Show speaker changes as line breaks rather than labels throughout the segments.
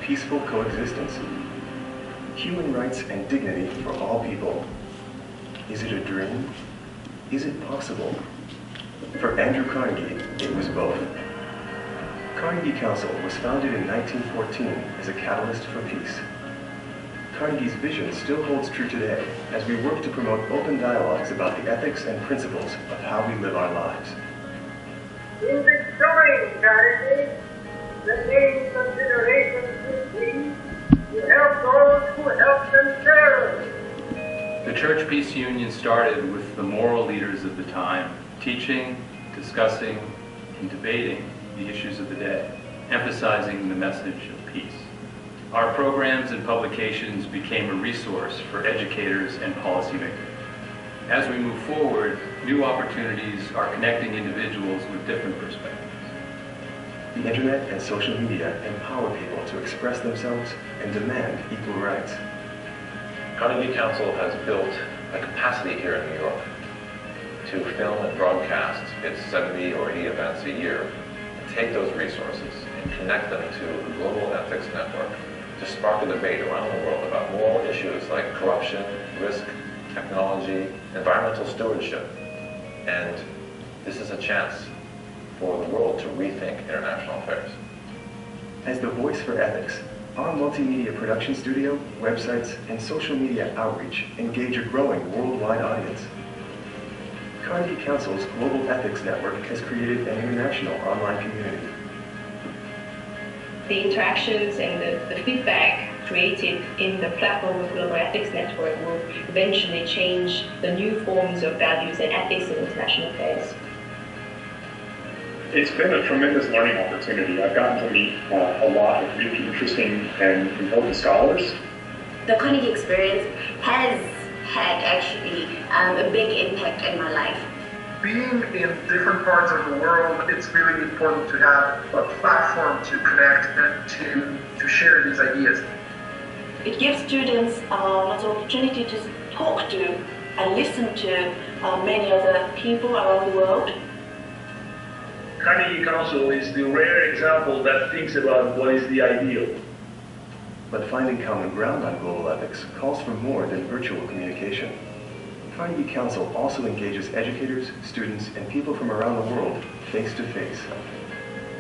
peaceful coexistence, human rights and dignity for all people. Is it a dream? Is it possible? For Andrew Carnegie, it was both. Carnegie Council was founded in 1914 as a catalyst for peace. Carnegie's vision still holds true today as we work to promote open dialogues about the ethics and principles of how we live our lives.
In restoring Carnegie, the main consideration should be to help those who help themselves.
The Church Peace Union started with the moral leaders of the time, teaching, discussing, and debating the issues of the day, emphasizing the message of peace. Our programs and publications became a resource for educators and policymakers. As we move forward, new opportunities are connecting individuals with different perspectives.
The internet and social media empower people to express themselves and demand equal rights.
Carnegie Council has built a capacity here in New York to film and broadcast its 70 or 80 events a year, and take those resources and connect them to a global ethics network to spark a debate around the world about moral issues like corruption, risk, technology, environmental stewardship. And this is a chance for the world to rethink international affairs.
As the voice for ethics, our multimedia production studio, websites, and social media outreach engage a growing worldwide audience. Carnegie Council's Global Ethics Network has created an international online community.
The interactions and the feedback created in the platform of Global Ethics Network will eventually change the new forms of values and ethics in international affairs.
It's been a tremendous learning opportunity. I've gotten to meet a lot of really interesting and important scholars.
The Carnegie experience has had actually a big impact in my life.
Being in different parts of the world, it's really important to have a platform to connect and to share these ideas.
It gives students lots of opportunity to talk to and listen to many other people around the world.
Carnegie Council is the rare example that thinks about what is the ideal.
But finding common ground on global ethics calls for more than virtual communication. Carnegie Council also engages educators, students, and people from around the world face to face.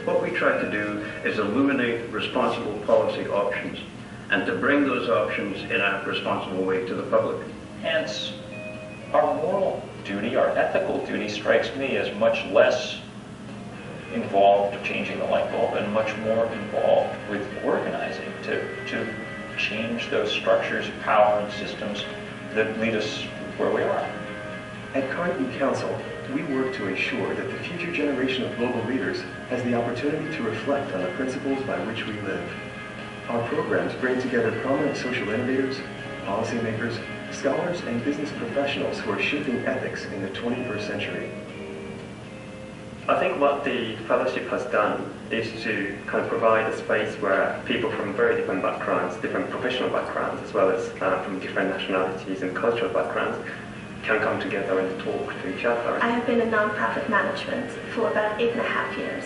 What we try to do is illuminate responsible policy options and to bring those options in a responsible way to the public.
Hence, our moral duty, our ethical duty strikes me as much less involved with changing the light bulb and much more involved with organizing to change those structures of power and systems that lead us where we are.
At Carnegie Council, we work to ensure that the future generation of global leaders has the opportunity to reflect on the principles by which we live. Our programs bring together prominent social innovators, policymakers, scholars, and business professionals who are shaping ethics in the 21st century.
I think what the fellowship has done is to kind of provide a space where people from very different backgrounds, different professional backgrounds, as well as from different nationalities and cultural backgrounds, can come together and talk to each other.
I have been in nonprofit management for about 8.5 years.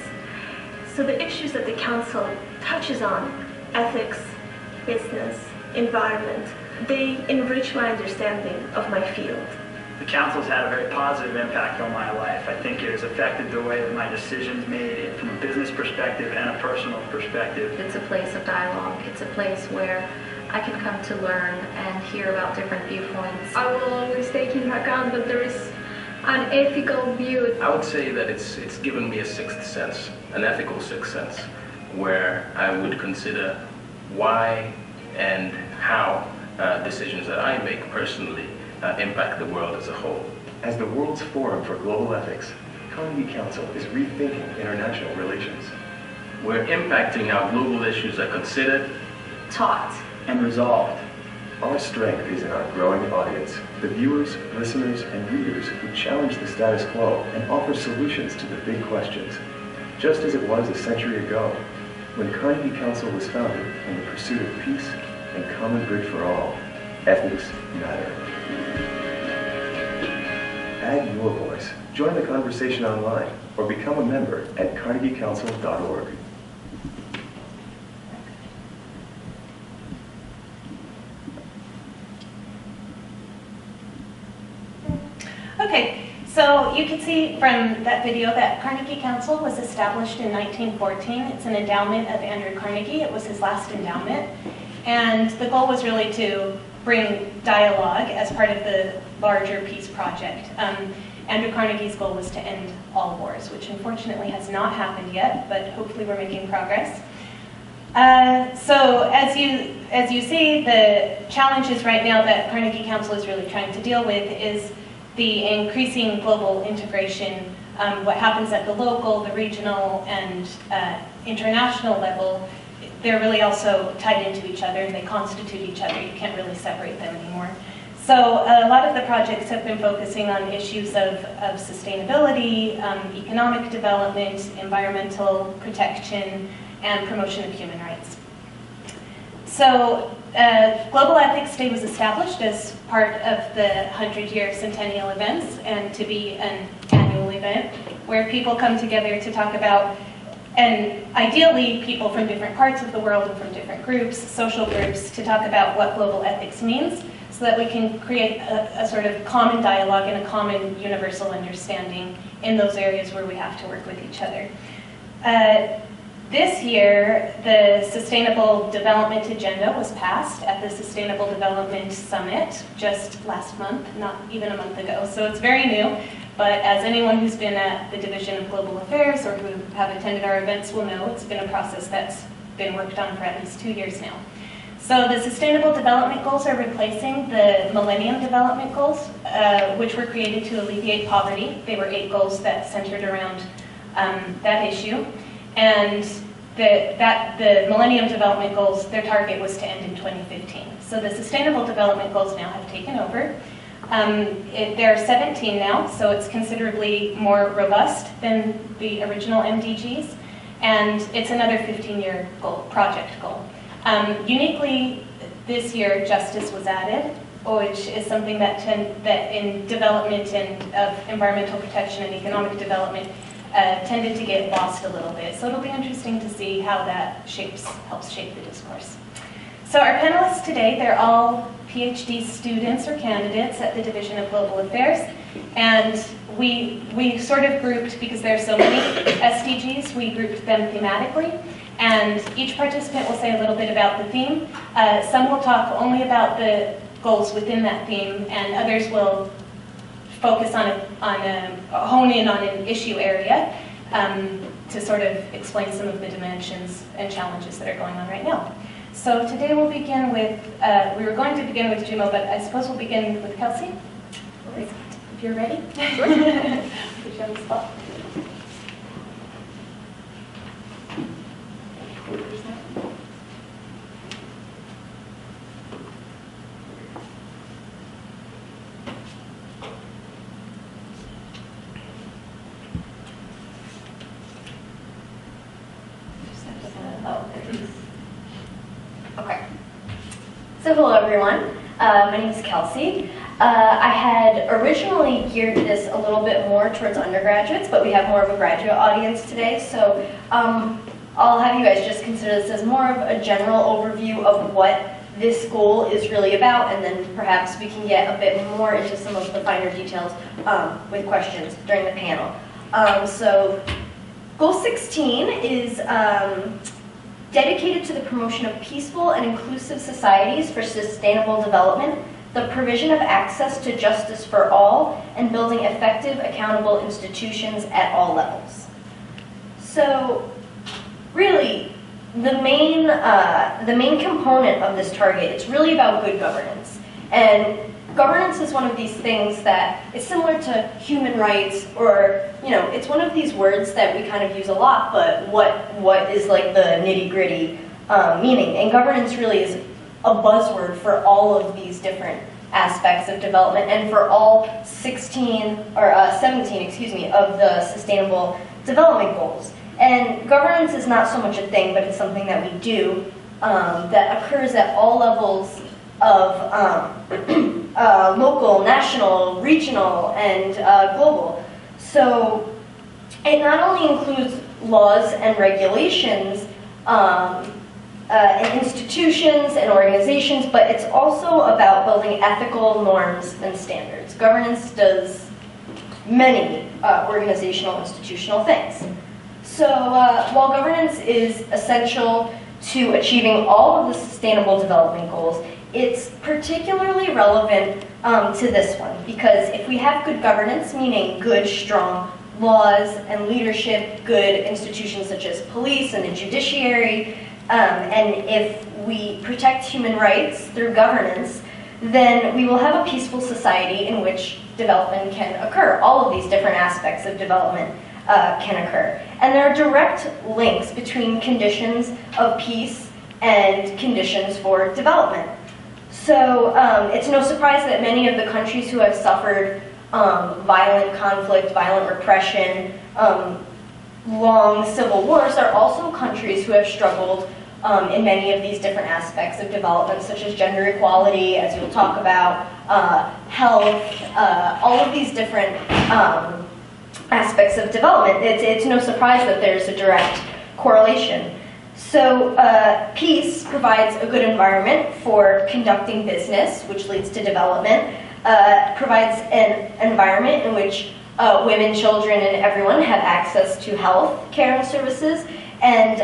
So the issues that the council touches on, ethics, business, environment, they enrich my understanding of my field.
The council's had a very positive impact on my life. I think it has affected the way that my decisions made from a business perspective and a personal perspective.
It's a place of dialogue. It's a place where I can come to learn and hear about different viewpoints.
I will always take into account that there is an ethical view.
I would say that it's given me a sixth sense, an ethical sixth sense, where I would consider why and how decisions that I make personally impact the world as a whole.
As the world's forum for global ethics, Carnegie Council is rethinking international relations.
We're impacting how global issues are considered,
taught,
and resolved.
Our strength is in our growing audience, the viewers, listeners, and readers who challenge the status quo and offer solutions to the big questions, just as it was a century ago, when Carnegie Council was founded in the pursuit of peace and common good for all. Ethics matter. Add your voice, join the conversation online, or become a member at carnegiecouncil.org.
So you can see from that video that Carnegie Council was established in 1914. It's an endowment of Andrew Carnegie. It was his last endowment. And the goal was really to bring dialogue as part of the larger peace project. Andrew Carnegie's goal was to end all wars, which unfortunately has not happened yet, but hopefully we're making progress. So as you see, the challenges right now that Carnegie Council is really trying to deal with is the increasing global integration, what happens at the local, the regional, and international level. They're really also tied into each other, and they constitute each other. You can't really separate them anymore. So a lot of the projects have been focusing on issues of sustainability, economic development, environmental protection, and promotion of human rights. So Global Ethics Day was established as part of the 100-year centennial events and to be an annual event where people come together to talk about, and ideally people from different parts of the world and from different groups, social groups, to talk about what global ethics means so that we can create a sort of common dialogue and a common universal understanding in those areas where we have to work with each other. This year, the Sustainable Development Agenda was passed at the Sustainable Development Summit just last month, not even a month ago, so it's very new. But as anyone who's been at the Division of Global Affairs or who have attended our events will know, it's been a process that's been worked on for at least 2 years now. So the Sustainable Development Goals are replacing the Millennium Development Goals, which were created to alleviate poverty. They were 8 goals that centered around that issue. And the Millennium Development Goals, their target was to end in 2015. So the Sustainable Development Goals now have taken over. There are 17 now, so it's considerably more robust than the original MDGs, and it's another 15-year project goal. Uniquely, this year, justice was added, which is something that in development and of environmental protection and economic development tended to get lost a little bit. So it'll be interesting to see how that helps shape the discourse. So our panelists today, they're all PhD students or candidates at the Division of Global Affairs, and we sort of grouped, because there are so many SDGs, we grouped them thematically, and each participant will say a little bit about the theme. Some will talk only about the goals within that theme, and others will focus hone in on an issue area to sort of explain some of the dimensions and challenges that are going on right now. So today we'll begin with, we were going to begin with Jumo, but I suppose we'll begin with Kelsey, if you're ready. Sure. Put you on the spot.
Okay. So hello everyone, my name is Kelsey. I had originally geared this a little bit more towards undergraduates, but we have more of a graduate audience today, so I'll have you guys just consider this as more of a general overview of what this goal is really about, and then perhaps we can get a bit more into some of the finer details with questions during the panel. So Goal 16 is dedicated to the promotion of peaceful and inclusive societies for sustainable development, the provision of access to justice for all, and building effective, accountable institutions at all levels. So, really, the main component of this target, it's really about good governance. And governance is one of these things that is similar to human rights, or, you know, it's one of these words that we kind of use a lot, but what is like the nitty-gritty meaning? And governance really is a buzzword for all of these different aspects of development, and for all 17, of the Sustainable Development Goals. And governance is not so much a thing, but it's something that we do that occurs at all levels of local, national, regional, and global. So it not only includes laws and regulations and institutions and organizations, but it's also about building ethical norms and standards. Governance does many organizational, institutional things. So while governance is essential to achieving all of the Sustainable Development Goals, it's particularly relevant to this one, because if we have good governance, meaning good, strong laws and leadership, good institutions such as police and the judiciary, and if we protect human rights through governance, then we will have a peaceful society in which development can occur. All of these different aspects of development can occur. And there are direct links between conditions of peace and conditions for development. So it's no surprise that many of the countries who have suffered violent conflict, violent repression, long civil wars are also countries who have struggled in many of these different aspects of development, such as gender equality, as you'll talk about, health, all of these different aspects of development. It's no surprise that there's a direct correlation. So peace provides a good environment for conducting business, which leads to development, provides an environment in which women, children, and everyone have access to health care and services, and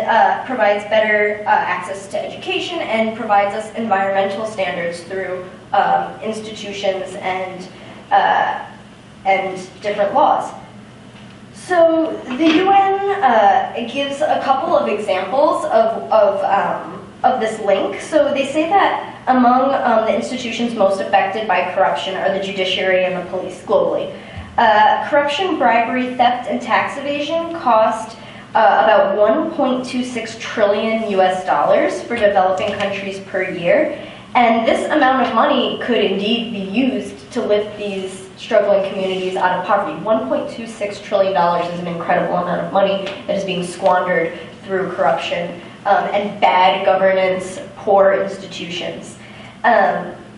provides better access to education, and provides us environmental standards through institutions and different laws. So the UN gives a couple of examples of this link. So they say that among the institutions most affected by corruption are the judiciary and the police globally. Corruption, bribery, theft, and tax evasion cost about $1.26 trillion US for developing countries per year. And this amount of money could indeed be used to lift these struggling communities out of poverty. $1.26 trillion is an incredible amount of money that is being squandered through corruption and bad governance, poor institutions.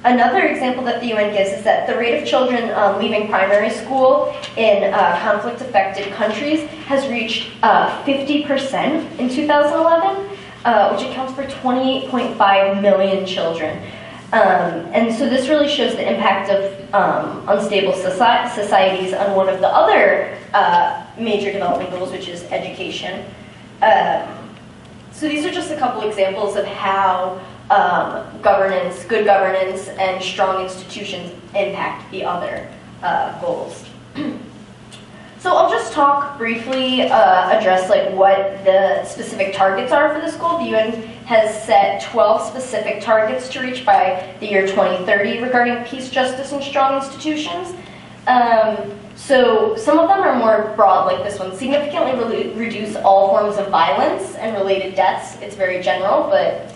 Another example that the UN gives is that the rate of children leaving primary school in conflict-affected countries has reached 50% in 2011, which accounts for 28.5 million children. And so this really shows the impact of unstable societies on one of the other major development goals, which is education. So these are just a couple examples of how governance, good governance, and strong institutions impact the other goals. So I'll just talk briefly, address like what the specific targets are for this goal. The UN has set 12 specific targets to reach by the year 2030 regarding peace, justice, and strong institutions. So some of them are more broad, like this one. Significantly reduce all forms of violence and related deaths. It's very general, but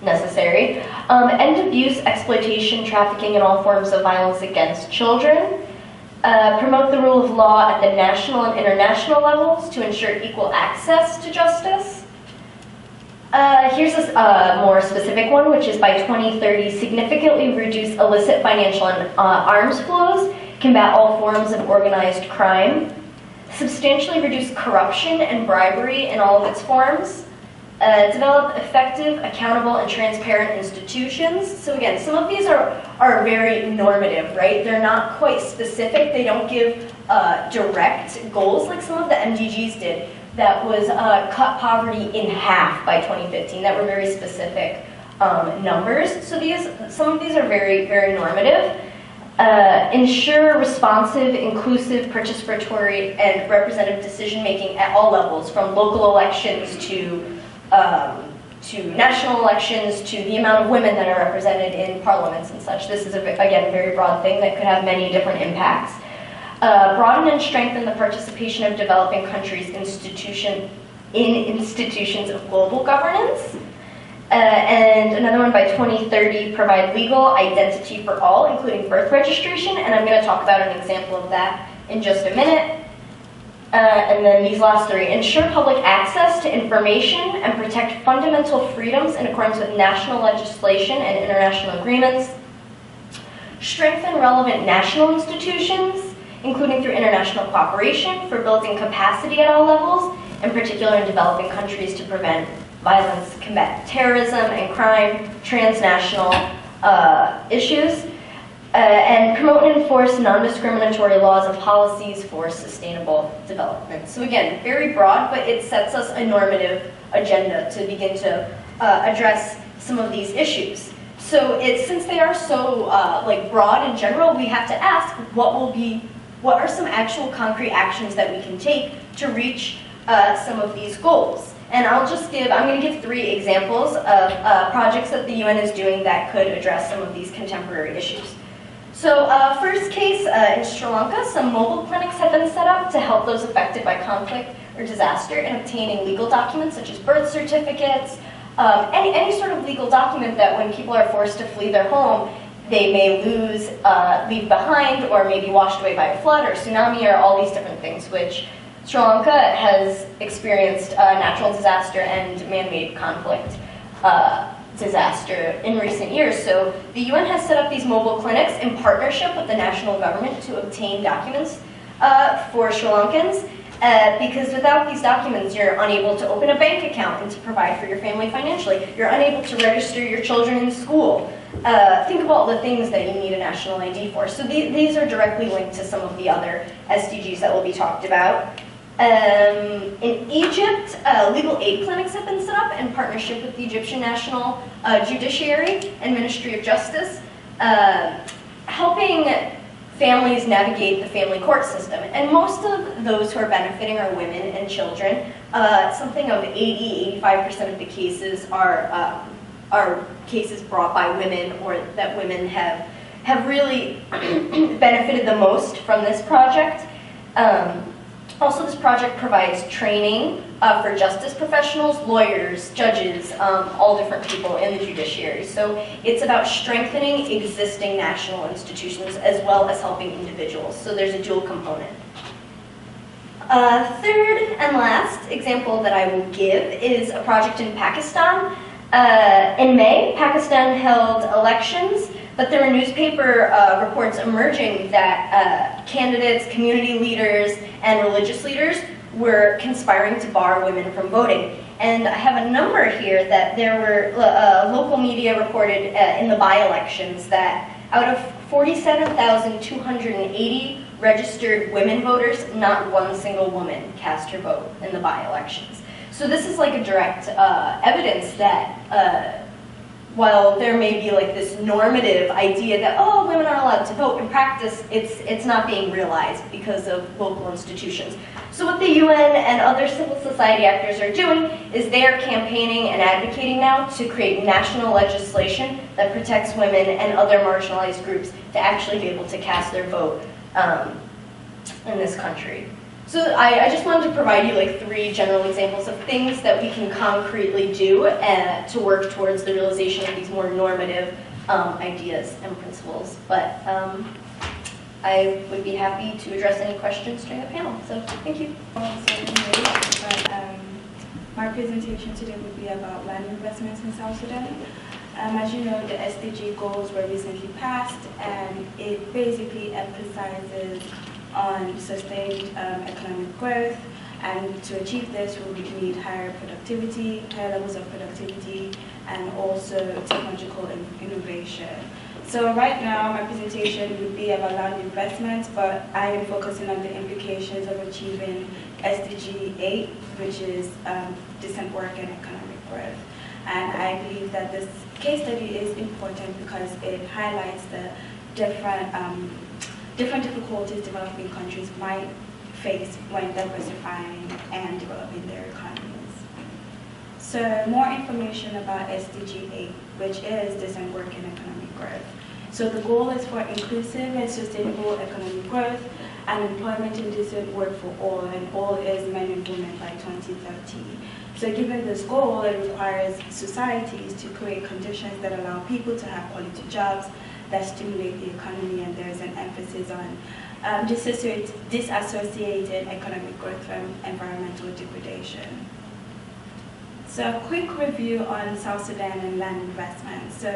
necessary. End abuse, exploitation, trafficking, and all forms of violence against children. Promote the rule of law at the national and international levels to ensure equal access to justice. Here's a more specific one, which is by 2030, significantly reduce illicit financial and arms flows, combat all forms of organized crime, substantially reduce corruption and bribery in all of its forms, develop effective, accountable, and transparent institutions. So again, some of these are very normative, right? They're not quite specific. They don't give direct goals like some of the MDGs did. That was cut poverty in half by 2015. That were very specific numbers. So some of these are very, very normative. Ensure responsive, inclusive, participatory, and representative decision-making at all levels, from local elections to national elections, to the amount of women that are represented in parliaments and such. This is, again, a very broad thing that could have many different impacts. Broaden and strengthen the participation of developing countries in institutions of global governance. And another one by 2030, provide legal identity for all, including birth registration, and I'm going to talk about an example of that in just a minute. And then these last three, ensure public access to information and protect fundamental freedoms in accordance with national legislation and international agreements. Strengthen relevant national institutions, including through international cooperation for building capacity at all levels, in particular in developing countries to prevent violence, combat terrorism and crime, transnational issues. and promote and enforce non-discriminatory laws and policies for sustainable development. So again, very broad, but it sets us a normative agenda to begin to address some of these issues. So since they are so like broad and general, we have to ask what are some actual concrete actions that we can take to reach some of these goals. And I'm going to give 3 examples of projects that the UN is doing that could address some of these contemporary issues. So first case, in Sri Lanka, some mobile clinics have been set up to help those affected by conflict or disaster in obtaining legal documents such as birth certificates, any sort of legal document that when people are forced to flee their home, they may leave behind, or may be washed away by a flood or tsunami or all these different things, which Sri Lanka has experienced natural disaster and man-made conflict disaster in recent years. So the UN has set up these mobile clinics in partnership with the national government to obtain documents for Sri Lankans, because without these documents, you're unable to open a bank account and to provide for your family financially. You're unable to register your children in school. Think of all the things that you need a national ID for. So these are directly linked to some of the other SDGs that will be talked about. In Egypt, legal aid clinics have been set up in partnership with the Egyptian National Judiciary and Ministry of Justice, helping families navigate the family court system. And most of those who are benefiting are women and children. Something of 80–85% of the cases are cases brought by women, or that women have really benefited the most from this project. Also, this project provides training for justice professionals, lawyers, judges, all different people in the judiciary. So it's about strengthening existing national institutions as well as helping individuals. So there's a dual component. Third and last example that I will give is a project in Pakistan. In May, Pakistan held elections, but there were newspaper reports emerging that candidates, community leaders, and religious leaders were conspiring to bar women from voting. And I have a number here that there were, local media reported in the by-elections that out of 47,280 registered women voters, not one single woman cast her vote in the by-elections. So this is like a direct evidence that while there may be like this normative idea that, oh, women are allowed to vote, in practice it's not being realized because of local institutions. So what the UN and other civil society actors are doing is they are campaigning and advocating now to create national legislation that protects women and other marginalized groups to actually be able to cast their vote in this country. So I just wanted to provide you like 3 general examples of things that we can concretely do to work towards the realization of these more normative ideas and principles. But I would be happy to address any questions during the panel. So thank you.
My presentation today would be about land investments in South Sudan. As you know, the SDG goals were recently passed, and it basically emphasizes on sustained economic growth, and to achieve this we would need higher levels of productivity, and also technological innovation. So right now my presentation would be about land investments, but I am focusing on the implications of achieving SDG 8, which is decent work and economic growth. And I believe that this case study is important because it highlights the different difficulties developing countries might face when diversifying and developing their economies. So more information about SDG 8, which is decent work and economic growth. So the goal is for inclusive and sustainable economic growth and employment and decent work for all, and all is men and women by 2030. So given this goal, it requires societies to create conditions that allow people to have quality jobs that stimulate the economy, and there's an emphasis on disassociated economic growth from environmental degradation. So a quick review on South Sudan and land investment. So,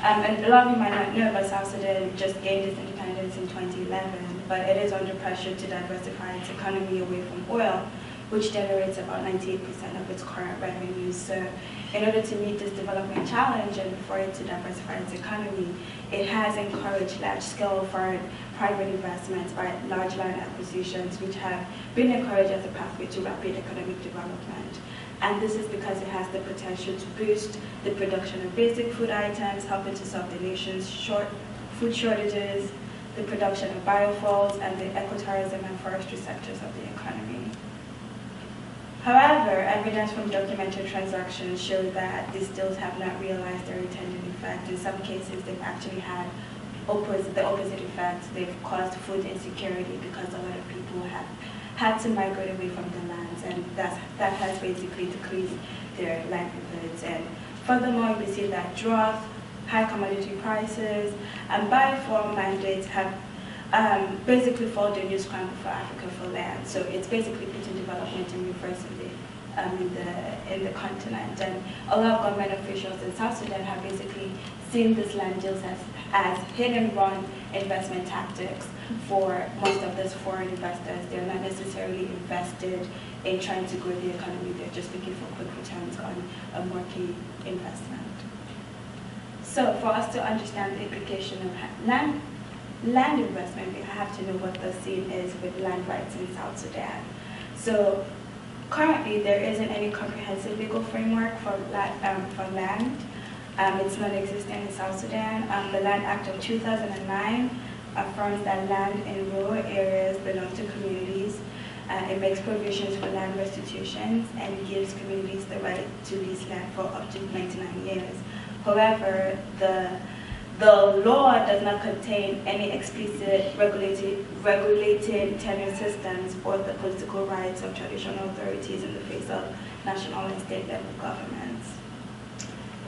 and a lot of you might not know, but South Sudan just gained its independence in 2011, but it is under pressure to diversify its economy away from oil, which generates about 98% of its current revenues. So in order to meet this development challenge and for it to diversify its economy, it has encouraged large-scale foreign private investments by large land acquisitions, which have been encouraged as a pathway to rapid economic development. And this is because it has the potential to boost the production of basic food items, helping to solve the nation's food shortages, the production of biofuels, and the ecotourism and forestry sectors of the economy. However, evidence from documented transactions show that these deals have not realized their intended effect. In some cases, they've actually had the opposite effect. They've caused food insecurity because a lot of people have had to migrate away from the lands, and that has basically decreased their livelihoods. And furthermore, we see that drought, high commodity prices, and biofuel mandates have basically followed a new scramble for Africa for land. So it's basically putting development in reverse in the continent. And a lot of government officials in South Sudan have basically seen these land deals as hit-and-run investment tactics for most of these foreign investors. They're not necessarily invested in trying to grow the economy. They're just looking for quick returns on a marquee investment. So for us to understand the implication of land investment, we have to know what the scene is with land rights in South Sudan. So currently, there isn't any comprehensive legal framework for land. It's non-existent in South Sudan. The Land Act of 2009 affirms that land in rural areas belongs to communities. It makes provisions for land restitutions and gives communities the right to lease land for up to 99 years. However, the law does not contain any explicit regulated tenure systems or the political rights of traditional authorities in the face of national and state level governments.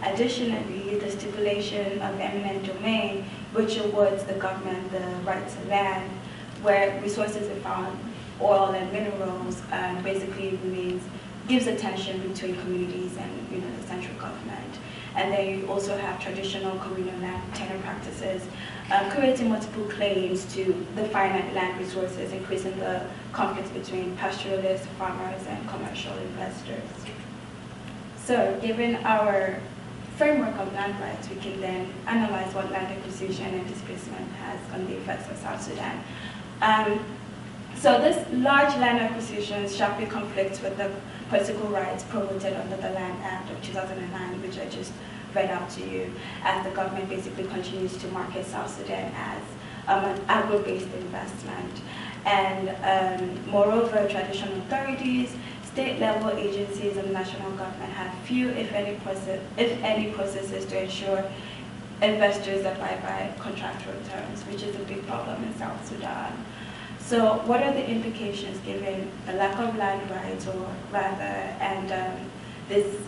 Additionally, the stipulation of eminent domain, which awards the government the right to land where resources are found, oil and minerals, basically gives a tension between communities and the central government. And then you also have traditional communal land tenure practices, creating multiple claims to the finite land resources, increasing the conflicts between pastoralists, farmers, and commercial investors. So given our framework of land rights, we can then analyze what land acquisition and displacement has on the effects of South Sudan. So this large land acquisitions sharply conflicts with the political rights promoted under the Land Act of 2009, which I just read out to you, as the government basically continues to market South Sudan as an agro-based investment. And moreover, traditional authorities, state-level agencies, and national government have few, if any, processes to ensure investors abide by contractual terms, which is a big problem in South Sudan. So what are the implications given the lack of land rights, or rather, and this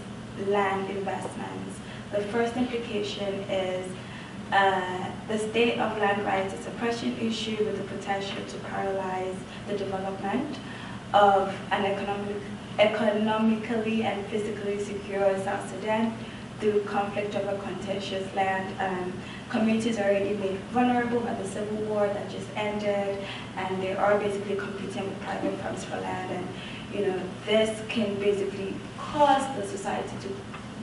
land investments? The first implication is the state of land rights is a pressing issue with the potential to paralyze the development of an economically and physically secure South Sudan through conflict over contentious land. Communities are already made vulnerable by the civil war that just ended, and they are basically competing with private firms for land. And this can basically cause the society to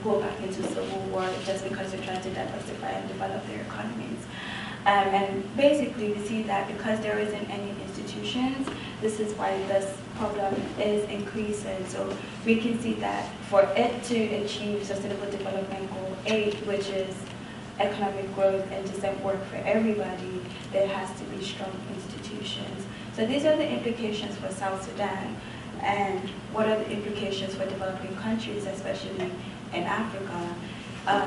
go back into civil war just because they're trying to diversify and develop their economies. And basically, we see that because there isn't any institutions, this is why this problem is increasing. So we can see that for it to achieve Sustainable Development Goal 8, which is economic growth and decent work for everybody, there has to be strong institutions. So these are the implications for South Sudan. And what are the implications for developing countries, especially in Africa?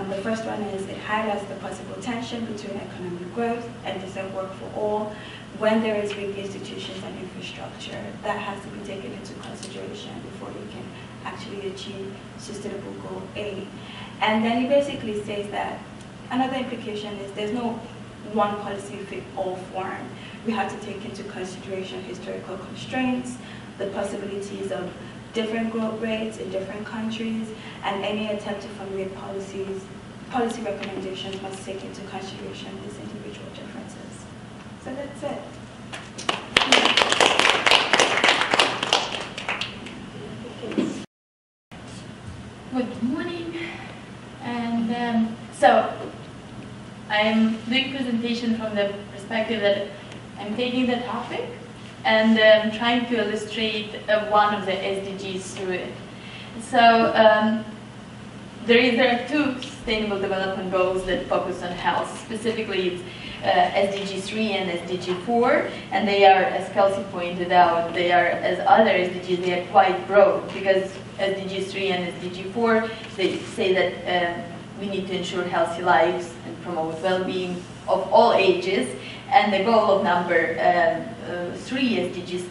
The first one is it highlights the possible tension between economic growth and decent work for all when there is weak institutions and infrastructure. That has to be taken into consideration before you can actually achieve Sustainable Goal 8. And then he basically says that another implication is there's no one policy fit all form. We have to take into consideration historical constraints, the possibilities of different growth rates in different countries, and any attempt to formulate policy recommendations must take into consideration these individual differences. So that's it.
So I'm doing presentation from the perspective that I'm taking the topic and trying to illustrate one of the SDGs through it. So there are two Sustainable Development Goals that focus on health. Specifically, it's SDG 3 and SDG 4, and they are, as Kelsey pointed out, they are, as other SDGs, they are quite broad, because SDG 3 and SDG 4, they say that we need to ensure healthy lives and promote well-being of all ages, and the goal of number 3 SDGs,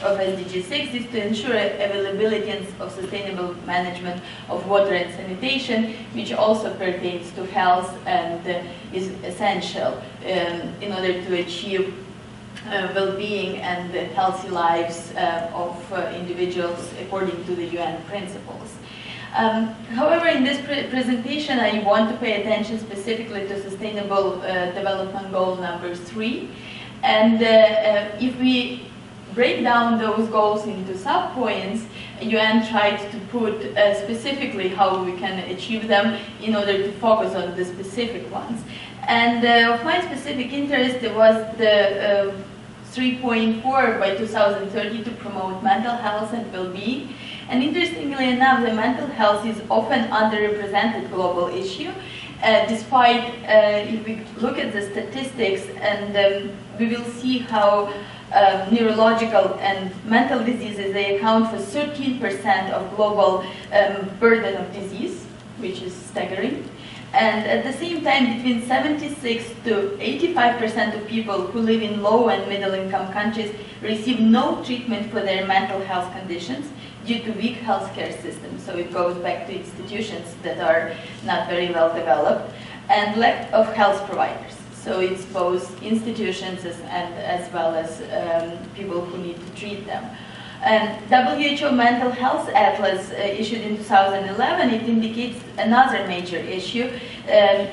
of SDG 6 is to ensure availability of sustainable management of water and sanitation, which also pertains to health and is essential in order to achieve well-being and healthy lives of individuals according to the UN principles. However, in this presentation, I want to pay attention specifically to Sustainable Development Goal number 3. And if we break down those goals into sub-points, UN tried to put specifically how we can achieve them in order to focus on the specific ones. And of my specific interest was the 3.4 by 2030 to promote mental health and well-being. And interestingly enough, the mental health is often underrepresented global issue, despite, if we look at the statistics, and we will see how neurological and mental diseases, they account for 13% of global burden of disease, which is staggering. And at the same time, between 76 to 85% of people who live in low and middle income countries receive no treatment for their mental health conditions due to weak healthcare systems. So it goes back to institutions that are not very well developed, and lack of health providers. So it's both institutions and as well as people who need to treat them. And WHO Mental Health Atlas issued in 2011, it indicates another major issue, an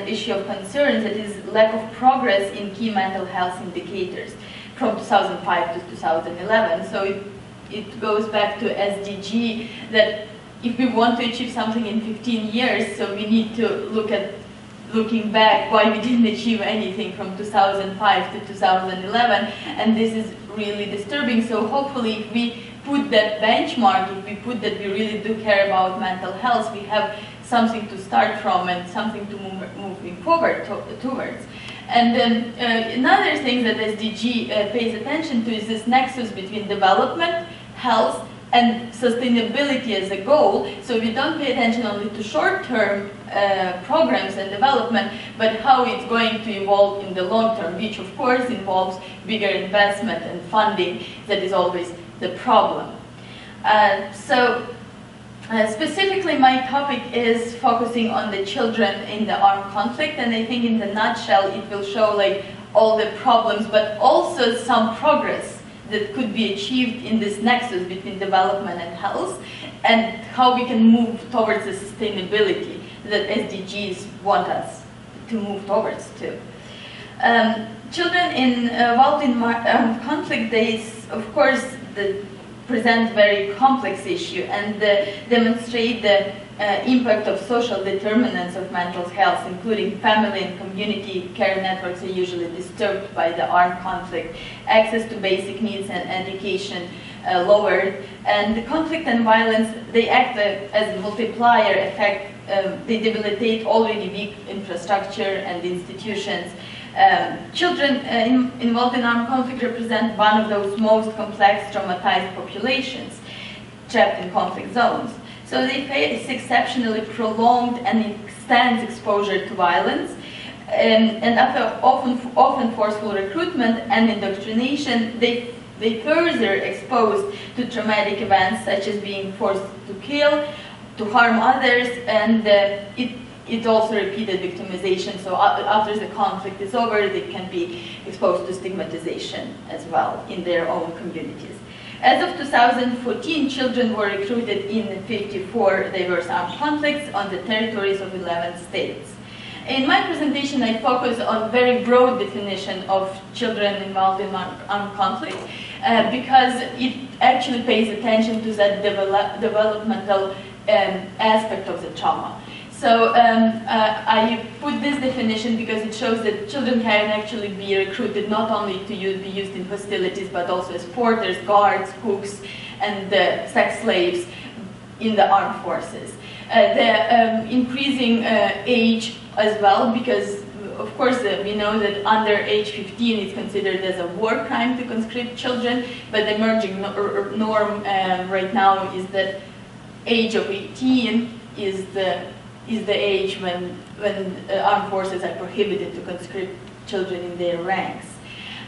issue of concern, that is lack of progress in key mental health indicators from 2005 to 2011. So it goes back to SDG, that if we want to achieve something in 15 years, so we need to looking back why we didn't achieve anything from 2005 to 2011, and this is really disturbing. So hopefully if we put that benchmark, if we put that we really do care about mental health, we have something to start from and something to moving forward towards. And then another thing that SDG pays attention to is this nexus between development, health, and sustainability as a goal. So we don't pay attention only to short-term programs and development, but how it's going to evolve in the long term, which of course involves bigger investment and funding. That is always the problem. Specifically, my topic is focusing on the children in the armed conflict, and I think in the nutshell it will show like all the problems, but also some progress that could be achieved in this nexus between development and health, and how we can move towards the sustainability that SDGs want us to move towards too. Children involved in conflict, they, of course, present very complex issue and demonstrate the impact of social determinants of mental health, including family and community care networks are usually disturbed by the armed conflict, access to basic needs and education lowered, and the conflict and violence, they act as a multiplier effect. They debilitate already weak infrastructure and institutions. Children involved in armed conflict represent one of those most complex traumatized populations trapped in conflict zones. So they face exceptionally prolonged and extensive exposure to violence, and after often forceful recruitment and indoctrination, they further exposed to traumatic events such as being forced to kill, to harm others, and it's also repeated victimization. So after the conflict is over, they can be exposed to stigmatization as well in their own communities. As of 2014, children were recruited in 54 diverse armed conflicts on the territories of 11 states. In my presentation, I focus on very broad definition of children involved in armed conflict because it actually pays attention to that developmental aspect of the trauma. So I put this definition because it shows that children can actually be recruited not only to be used in hostilities, but also as porters, guards, cooks, and sex slaves in the armed forces. The increasing age as well, because of course we know that under age 15 is considered as a war crime to conscript children, but the emerging norm right now is that age of 18 is the age when armed forces are prohibited to conscript children in their ranks.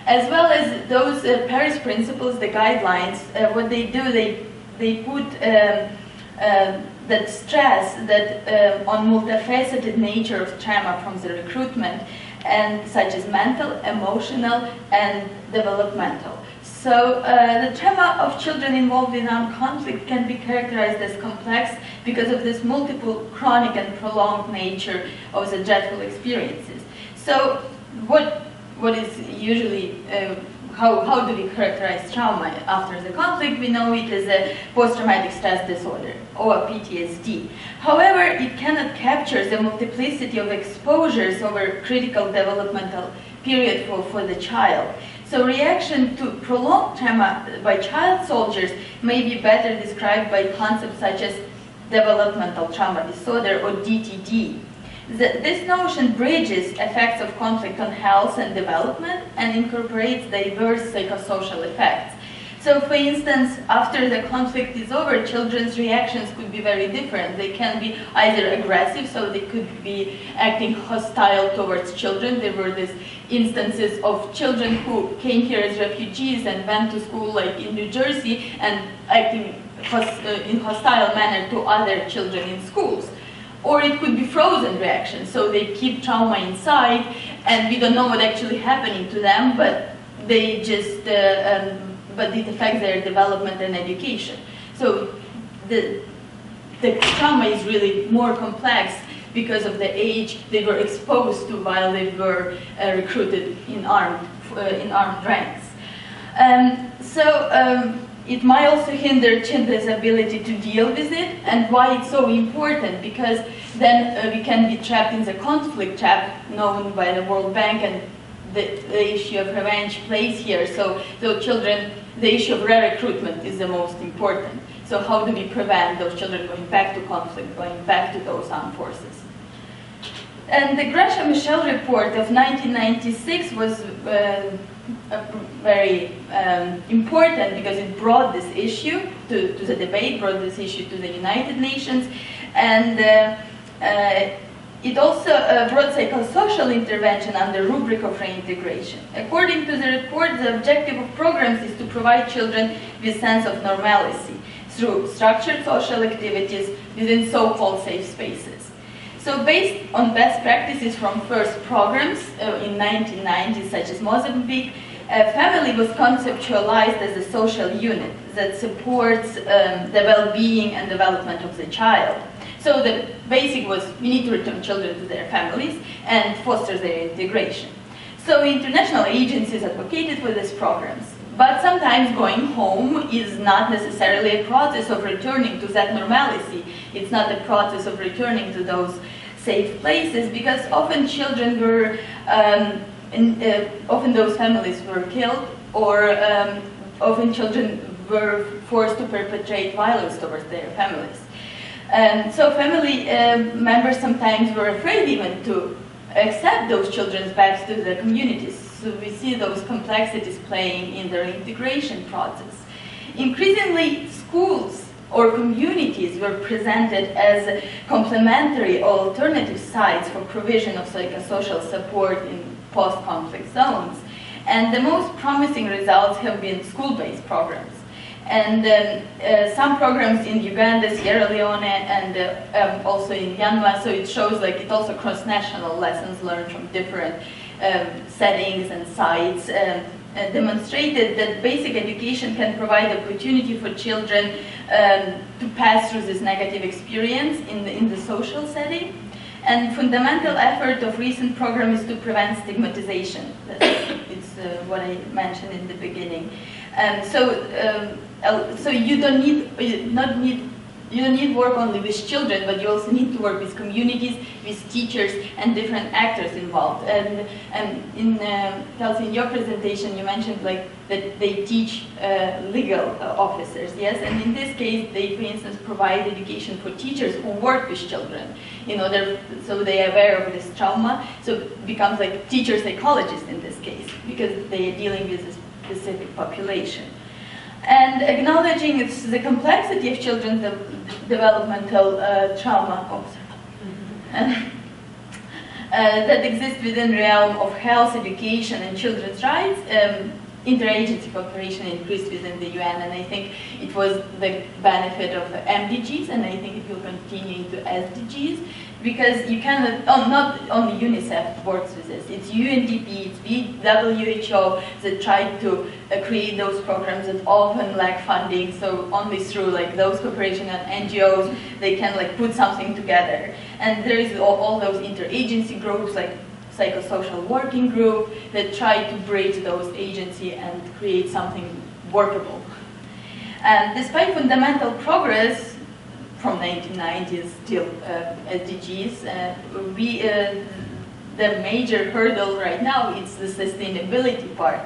As well as those Paris principles, the guidelines, what they do, they put that stress that on multifaceted nature of trauma from the recruitment, and such as mental, emotional, and developmental. So the trauma of children involved in armed conflict can be characterized as complex because of this multiple chronic and prolonged nature of the dreadful experiences. So what is usually, how do we characterize trauma after the conflict? We know it as a post-traumatic stress disorder, or PTSD. However, it cannot capture the multiplicity of exposures over critical developmental period for the child. So reaction to prolonged trauma by child soldiers may be better described by concepts such as developmental trauma disorder, or DTD. This notion bridges effects of conflict on health and development and incorporates diverse psychosocial effects. So for instance, after the conflict is over, children's reactions could be very different. They can be either aggressive, so they could be acting hostile towards children. There were these instances of children who came here as refugees and went to school like in New Jersey and acting in hostile manner to other children in schools. Or it could be frozen reactions, so they keep trauma inside and we don't know what actually happening to them, but they just, but it affects their development and education. So the trauma is really more complex because of the age they were exposed to while they were recruited in armed ranks. It might also hinder children's ability to deal with it, and why it's so important, because then we can be trapped in the conflict trap known by the World Bank, and the issue of revenge plays here. So children, the issue of re-recruitment is the most important. So how do we prevent those children going back to conflict, going back to those armed forces? And the Gresham-Michel report of 1996 was very important because it brought this issue to the debate, brought this issue to the United Nations, and it also brought psychosocial intervention under rubric of reintegration. According to the report, the objective of programs is to provide children with a sense of normalcy through structured social activities within so-called safe spaces. So based on best practices from first programs in 1990s, such as Mozambique, family was conceptualized as a social unit that supports the well-being and development of the child. So the basic was we need to return children to their families and foster their integration. So international agencies advocated for these programs. But sometimes going home is not necessarily a process of returning to that normalcy. It's not a process of returning to those safe places, because often children were, often those families were killed, or often children were forced to perpetrate violence towards their families. So family members sometimes were afraid even to accept those children back to the communities. So we see those complexities playing in their integration process. Increasingly, schools or communities were presented as complementary or alternative sites for provision of psychosocial support in post-conflict zones. And the most promising results have been school-based programs. And some programs in Uganda, Sierra Leone, and also in Myanmar, so it shows like it also cross-national lessons learned from different settings and sites, demonstrated that basic education can provide opportunity for children to pass through this negative experience in the social setting. And fundamental effort of recent program is to prevent stigmatization. It's what I mentioned in the beginning. So you don't need you don't need to work only with children, but you also need to work with communities, with teachers, and different actors involved. And in Kelsey, in your presentation, you mentioned like that they teach legal officers, yes? And in this case, they, for instance, provide education for teachers who work with children, in order so they are aware of this trauma. So it becomes like teacher psychologists in this case, because they are dealing with a specific population. And acknowledging the complexity of children's developmental trauma that exists within the realm of health, education, and children's rights, interagency cooperation increased within the UN, and I think it was the benefit of MDGs, and I think it will continue into SDGs, because you cannot, not only UNICEF works with this, it's UNDP, it's WHO that try to create those programs that often lack funding, so only through like those cooperation and NGOs, they can like put something together. And there is all those interagency groups like psychosocial working group that try to bridge those agencies and create something workable. And despite fundamental progress from 1990s till SDGs, the major hurdle right now is the sustainability part.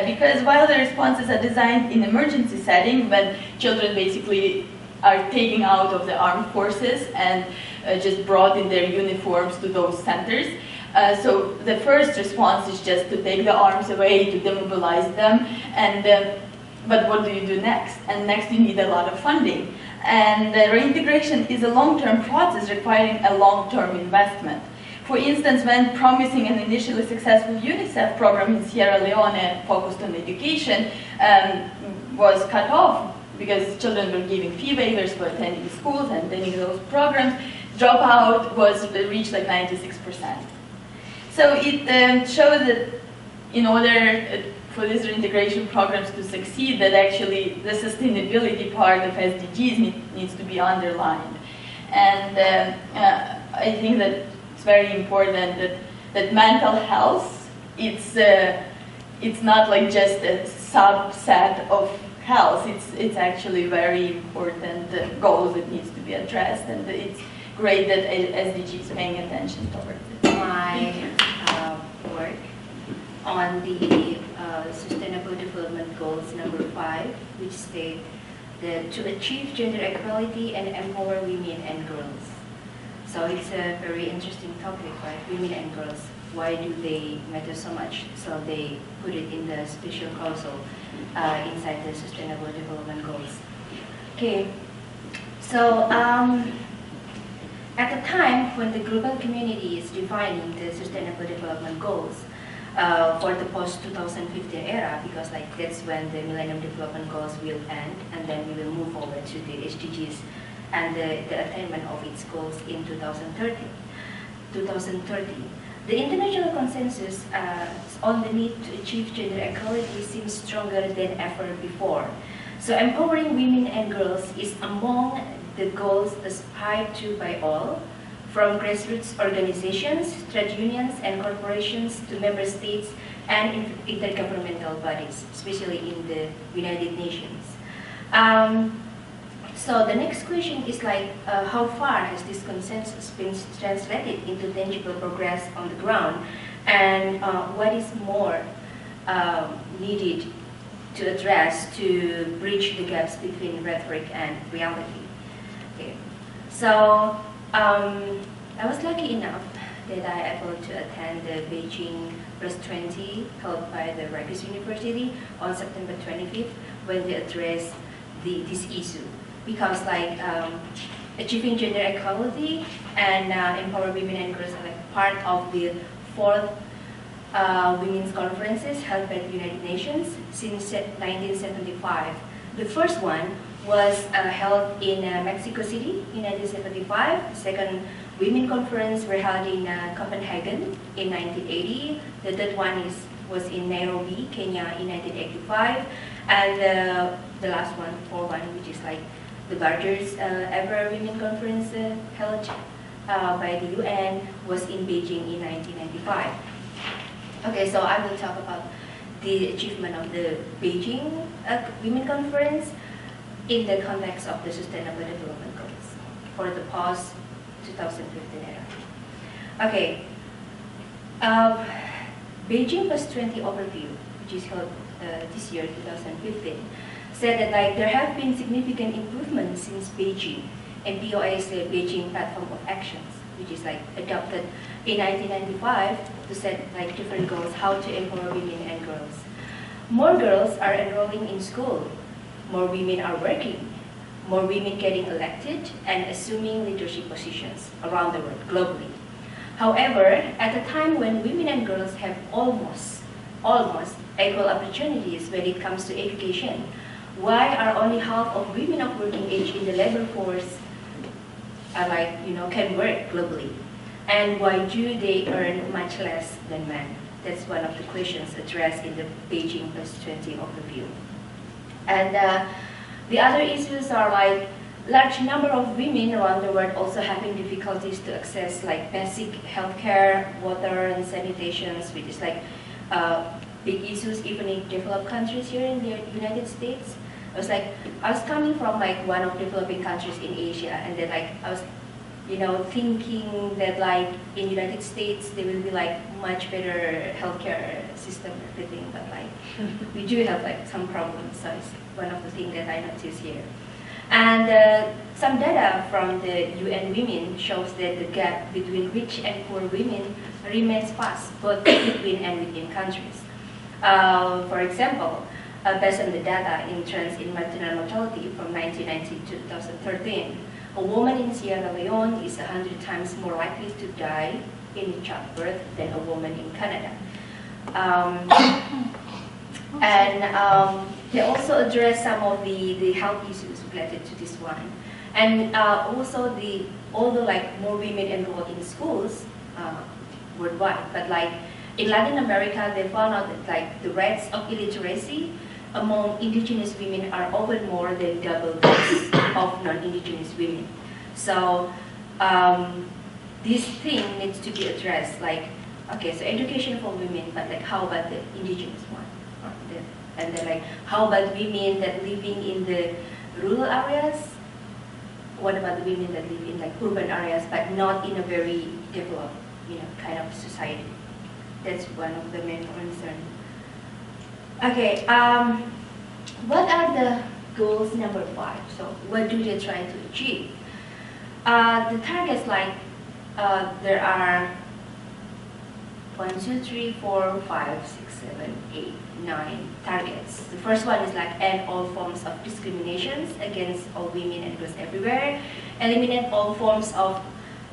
Because while the responses are designed in emergency setting, when children basically are taken out of the armed forces and just brought in their uniforms to those centers, so the first response is just to take the arms away, to demobilize them, and but what do you do next? And next you need a lot of funding. And reintegration is a long-term process requiring a long-term investment. For instance, when promising an initially successful UNICEF program in Sierra Leone focused on education was cut off because children were giving fee waivers for attending schools and attending those programs, dropout was reached like 96%. So it shows that in order for these reintegration programs to succeed, that actually the sustainability part of SDGs needs to be underlined. And I think that it's very important that mental health, it's not like just a subset of health, it's actually very important goals that needs to be addressed, and it's great that SDG is paying attention towards it.
My work on the Sustainable Development Goals number 5, which state that to achieve gender equality and empower women and girls. So it's a very interesting topic, right? Women and girls. Why do they matter so much? So they put it in the special clause inside the Sustainable Development Goals. Okay, so at the time when the global community is defining the Sustainable Development Goals for the post-2015 era, because like that's when the Millennium Development Goals will end, and then we will move over to the SDGs and the attainment of its goals in 2030. The international consensus on the need to achieve gender equality seems stronger than ever before. So empowering women and girls is among the goals aspired to by all, from grassroots organizations, trade unions, and corporations to member states and intergovernmental bodies, especially in the United Nations. So the next question is like, how far has this consensus been translated into tangible progress on the ground, and what is more needed to address to bridge the gaps between rhetoric and reality? Okay. So I was lucky enough that I able to attend the Beijing +20 held by the Rutgers University on September 25th when they addressed this issue. Because like achieving gender equality and empower women and girls are like part of the 4th women's conferences held by the United Nations since 1975. The first one was held in Mexico City in 1975. The second women conference were held in Copenhagen in 1980. The third one was in Nairobi, Kenya in 1985. And the last one, 4th one, which is like the largest ever women conference held by the UN, was in Beijing in 1995. Okay, so I will talk about the achievement of the Beijing Women Conference. in the context of the Sustainable Development Goals for the post-2015 era. Okay, Beijing +20 overview, which is held this year, 2015, said that like there have been significant improvements since Beijing, and POA is the Beijing Platform of Actions, which is like adopted in 1995 to set like different goals, how to empower women and girls. More girls are enrolling in school, more women are working, more women getting elected and assuming leadership positions around the world, globally. However, at a time when women and girls have almost equal opportunities when it comes to education, why are only half of women of working age in the labor force can work globally? And why do they earn much less than men? That's one of the questions addressed in the Beijing +20 overview. And the other issues are like large number of women around the world also having difficulties to access like basic healthcare, water and sanitations, which is like big issues even in developed countries here in the United States. I was coming from like one of developing countries in Asia, and then like I was thinking that like in United States there will be like much better healthcare system, everything, but like we do have like some problems. So it's one of the things that I noticed here. And some data from the UN Women shows that the gap between rich and poor women remains vast, both between and within countries. For example, based on the data in trends in maternal mortality from 1990 to 2013, a woman in Sierra Leone is 100 times more likely to die in childbirth than a woman in Canada. They also address some of the health issues related to this one. And also although like more women enrolled in schools worldwide, but like in Latin America, they found out that like the rates of illiteracy among indigenous women are often more than double those of non-indigenous women. So this thing needs to be addressed. Like, okay, so education for women, but like how about the indigenous one? And then like how about women that living in the rural areas? What about the women that live in like urban areas, but not in a very developed, kind of society? That's one of the main concerns. Okay, what are the goals number 5? So what do they try to achieve? The targets like there are 1, 2, 3, 4, 5, 6, 7, 8, 9 targets. The first one is like end all forms of discriminations against all women and girls everywhere. Eliminate all forms of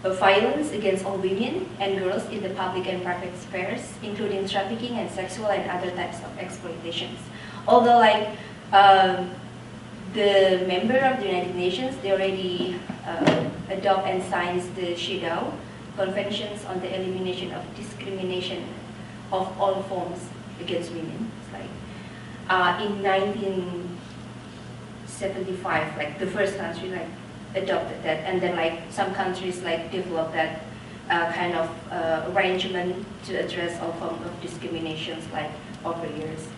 violence against all women and girls in the public and private spheres, including trafficking and sexual and other types of exploitations. Although like the member of the United Nations, they already adopt and signs the CEDAW, Conventions on the Elimination of Discrimination of All Forms Against Women. It's like in 1975, like the first country like adopted that, and then like some countries like developed that kind of arrangement to address all forms of discriminations like over years.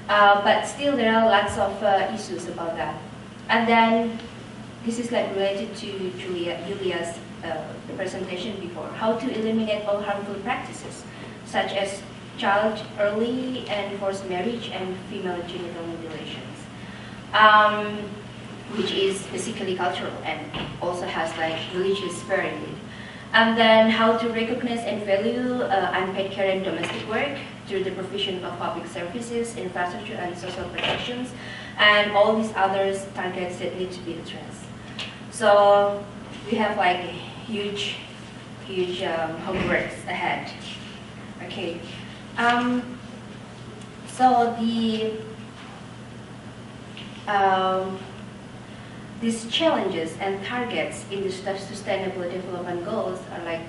But still there are lots of issues about that. And then this is like related to Iulia's presentation before, how to eliminate all harmful practices such as child early and forced marriage and female genital mutilations, which is basically cultural and also has like religious spirit in it. And then how to recognize and value unpaid care and domestic work through the provision of public services, infrastructure and social protections, and all these other targets that need to be addressed. So we have like huge homeworks ahead. Okay. So these challenges and targets in the Sustainable Development Goals are like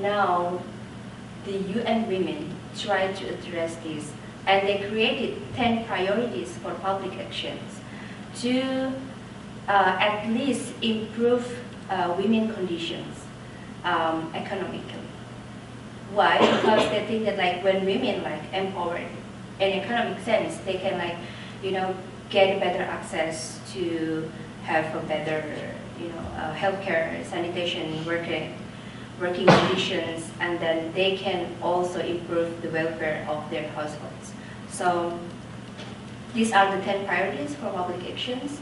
now the UN Women try to address this, and they created 10 priorities for public actions to at least improve women conditions economically. Why? Because they think that like when women like empowered in economic sense, they can like get better access to have a better, healthcare, sanitation, working conditions, and then they can also improve the welfare of their households. So these are the 10 priorities for public actions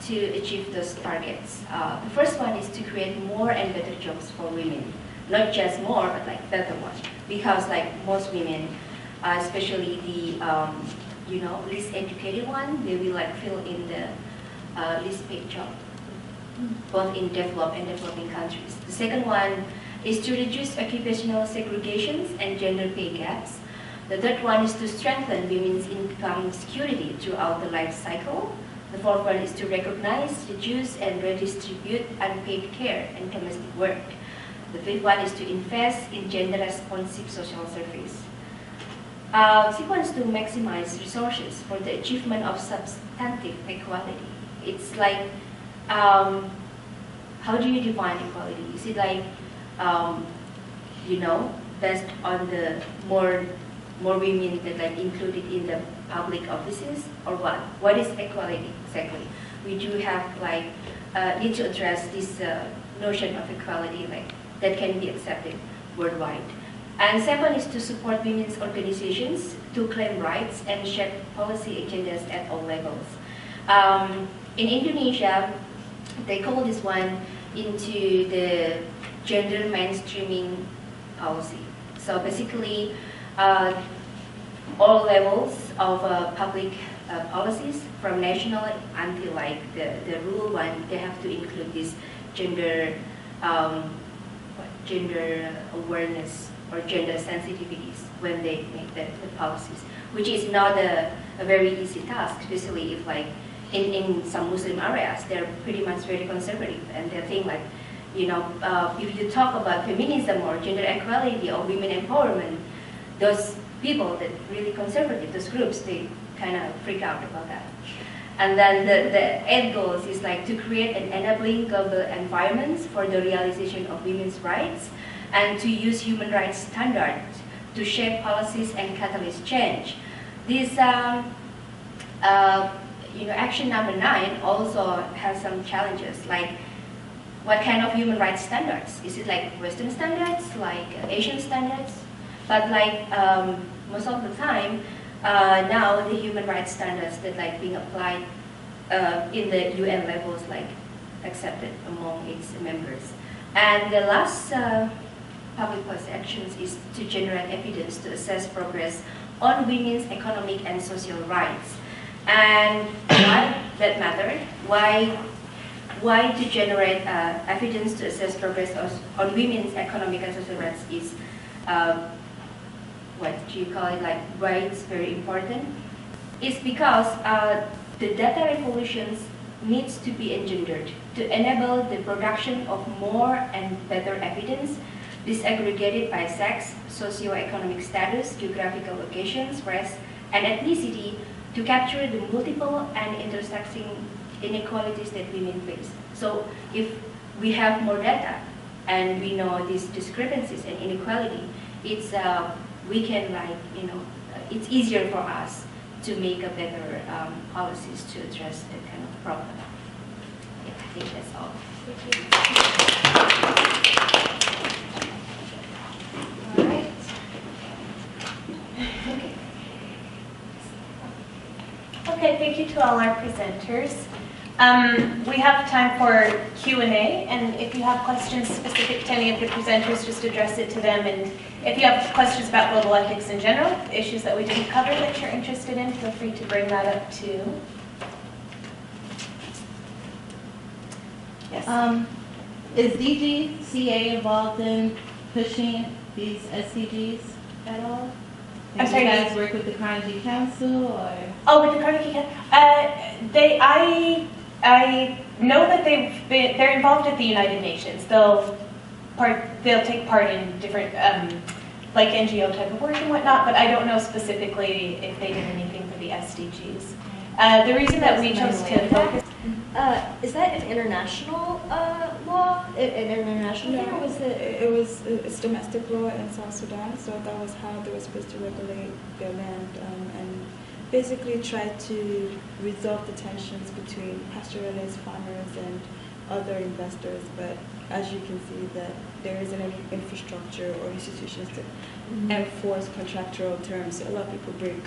to achieve those targets. The first one is to create more and better jobs for women. Not just more, but like better ones. Because like most women, especially the least educated one, they will like fill in the least paid job, both in developed and developing countries. The second one is to reduce occupational segregations and gender pay gaps. The third one is to strengthen women's income security throughout the life cycle. The fourth one is to recognize, reduce, and redistribute unpaid care and domestic work. The fifth one is to invest in gender-responsive social service. Sixth one is to maximize resources for the achievement of substantive equality. It's like, how do you define equality? Is it like, based on the more women that like included in the public offices, or what? What is equality exactly? We do have like need to address this notion of equality like that can be accepted worldwide. And seven is to support women's organizations to claim rights and shape policy agendas at all levels. In Indonesia, they call this one into the gender mainstreaming policy. So basically, all levels of public policies, from national until like the rural one, they have to include this gender awareness or gender sensitivities when they make the policies, which is not a very easy task, especially if like in some Muslim areas, they're pretty much very conservative, and they think like, if you talk about feminism or gender equality or women empowerment, those people that really conservative, those groups, they kind of freak out about that. And then the eighth goals is like to create an enabling global environments for the realization of women's rights, and to use human rights standards to shape policies and catalyst change. This action number 9 also has some challenges, like what kind of human rights standards? Is it like Western standards, like Asian standards? But like most of the time, now the human rights standards that like being applied in the UN levels, like accepted among its members. And the last public policy actions is to generate evidence to assess progress on women's economic and social rights. And why that matter? Why to generate evidence to assess progress on women's economic and social rights is what do you call it, like why it's very important? It's because the data revolutions needs to be engendered to enable the production of more and better evidence disaggregated by sex, socio-economic status, geographical locations, race, and ethnicity to capture the multiple and intersecting inequalities that women face. So if we have more data and we know these discrepancies and inequality, it's we can it's easier for us to make a better policies to address that kind of problem. Yeah, I think that's all. Thank you. All right.
Okay, thank you to all our presenters. We have time for Q&A, and if you have questions specific to any of the presenters, just address it to them. And if you have questions about global ethics in general, issues that we didn't cover that you're interested in, feel free to bring that up too.
Yes. Is DGCA involved in pushing these SDGs at all?
I'm sorry,
you guys work with the Carnegie Council, or?
Oh, with the Carnegie Council? I know that they're involved at the United Nations. They'll take part in different like NGO type of work and whatnot, but I don't know specifically if they did anything for the SDGs. The reason that we chose to focus.
Is that an international law? An international thing, or was it?
It's domestic law in South Sudan, so that was how they were supposed to regulate their land and basically tried to resolve the tensions between pastoralists, farmers, and other investors, but as you can see that there isn't any infrastructure or institutions to enforce contractual terms. So a lot of people break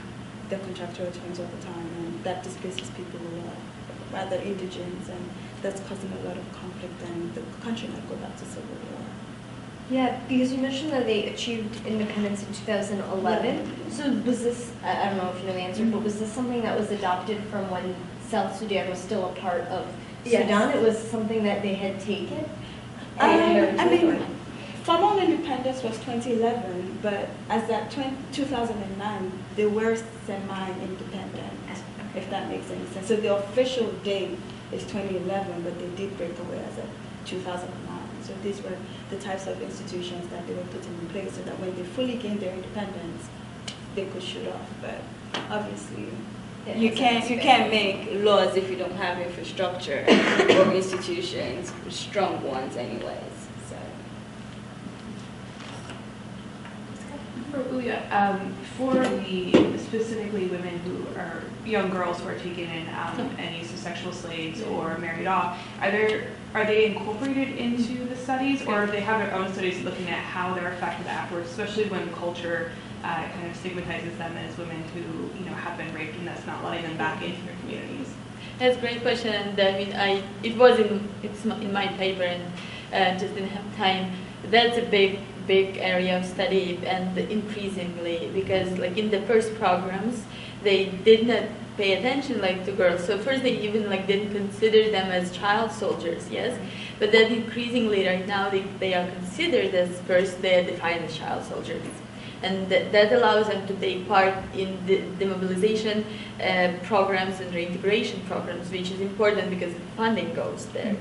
the contractual terms all the time, and that displaces people who are rather indigent, and that's causing a lot of conflict, and the country might go back to civil war.
Yeah, because you mentioned that they achieved independence in 2011.
Yeah.
So was this, I don't know if you know the answer, but was this something that was adopted from when South Sudan was still a part of Sudan? It was something that they had taken?
I mean, formal independence was 2011, but as at 2009, they were semi-independent, if that makes any sense. So the official date is 2011, but they did break away as of 2009. So these were the types of institutions that they were putting in place so that when they fully gained their independence, they could shoot off. But obviously, you can't make laws if you don't have infrastructure or institutions, strong ones anyways. So.
For Iuliia, for the specifically women who are young girls who are taken in and used as sexual slaves or married off, are they incorporated into the studies, or do they have their own studies looking at how they're affected afterwards, especially when culture kind of stigmatizes them as women who have been raped, and that's not letting them back into their communities?
That's a great question, and I mean, it's in my paper, and just didn't have time. That's a big area of study, and increasingly, because like in the first programs, they did not pay attention like to girls. So first they even like didn't consider them as child soldiers, yes, but then increasingly right now they are considered as first they are defined as child soldiers. And that allows them to take part in the demobilization programs and reintegration programs, which is important because the funding goes there.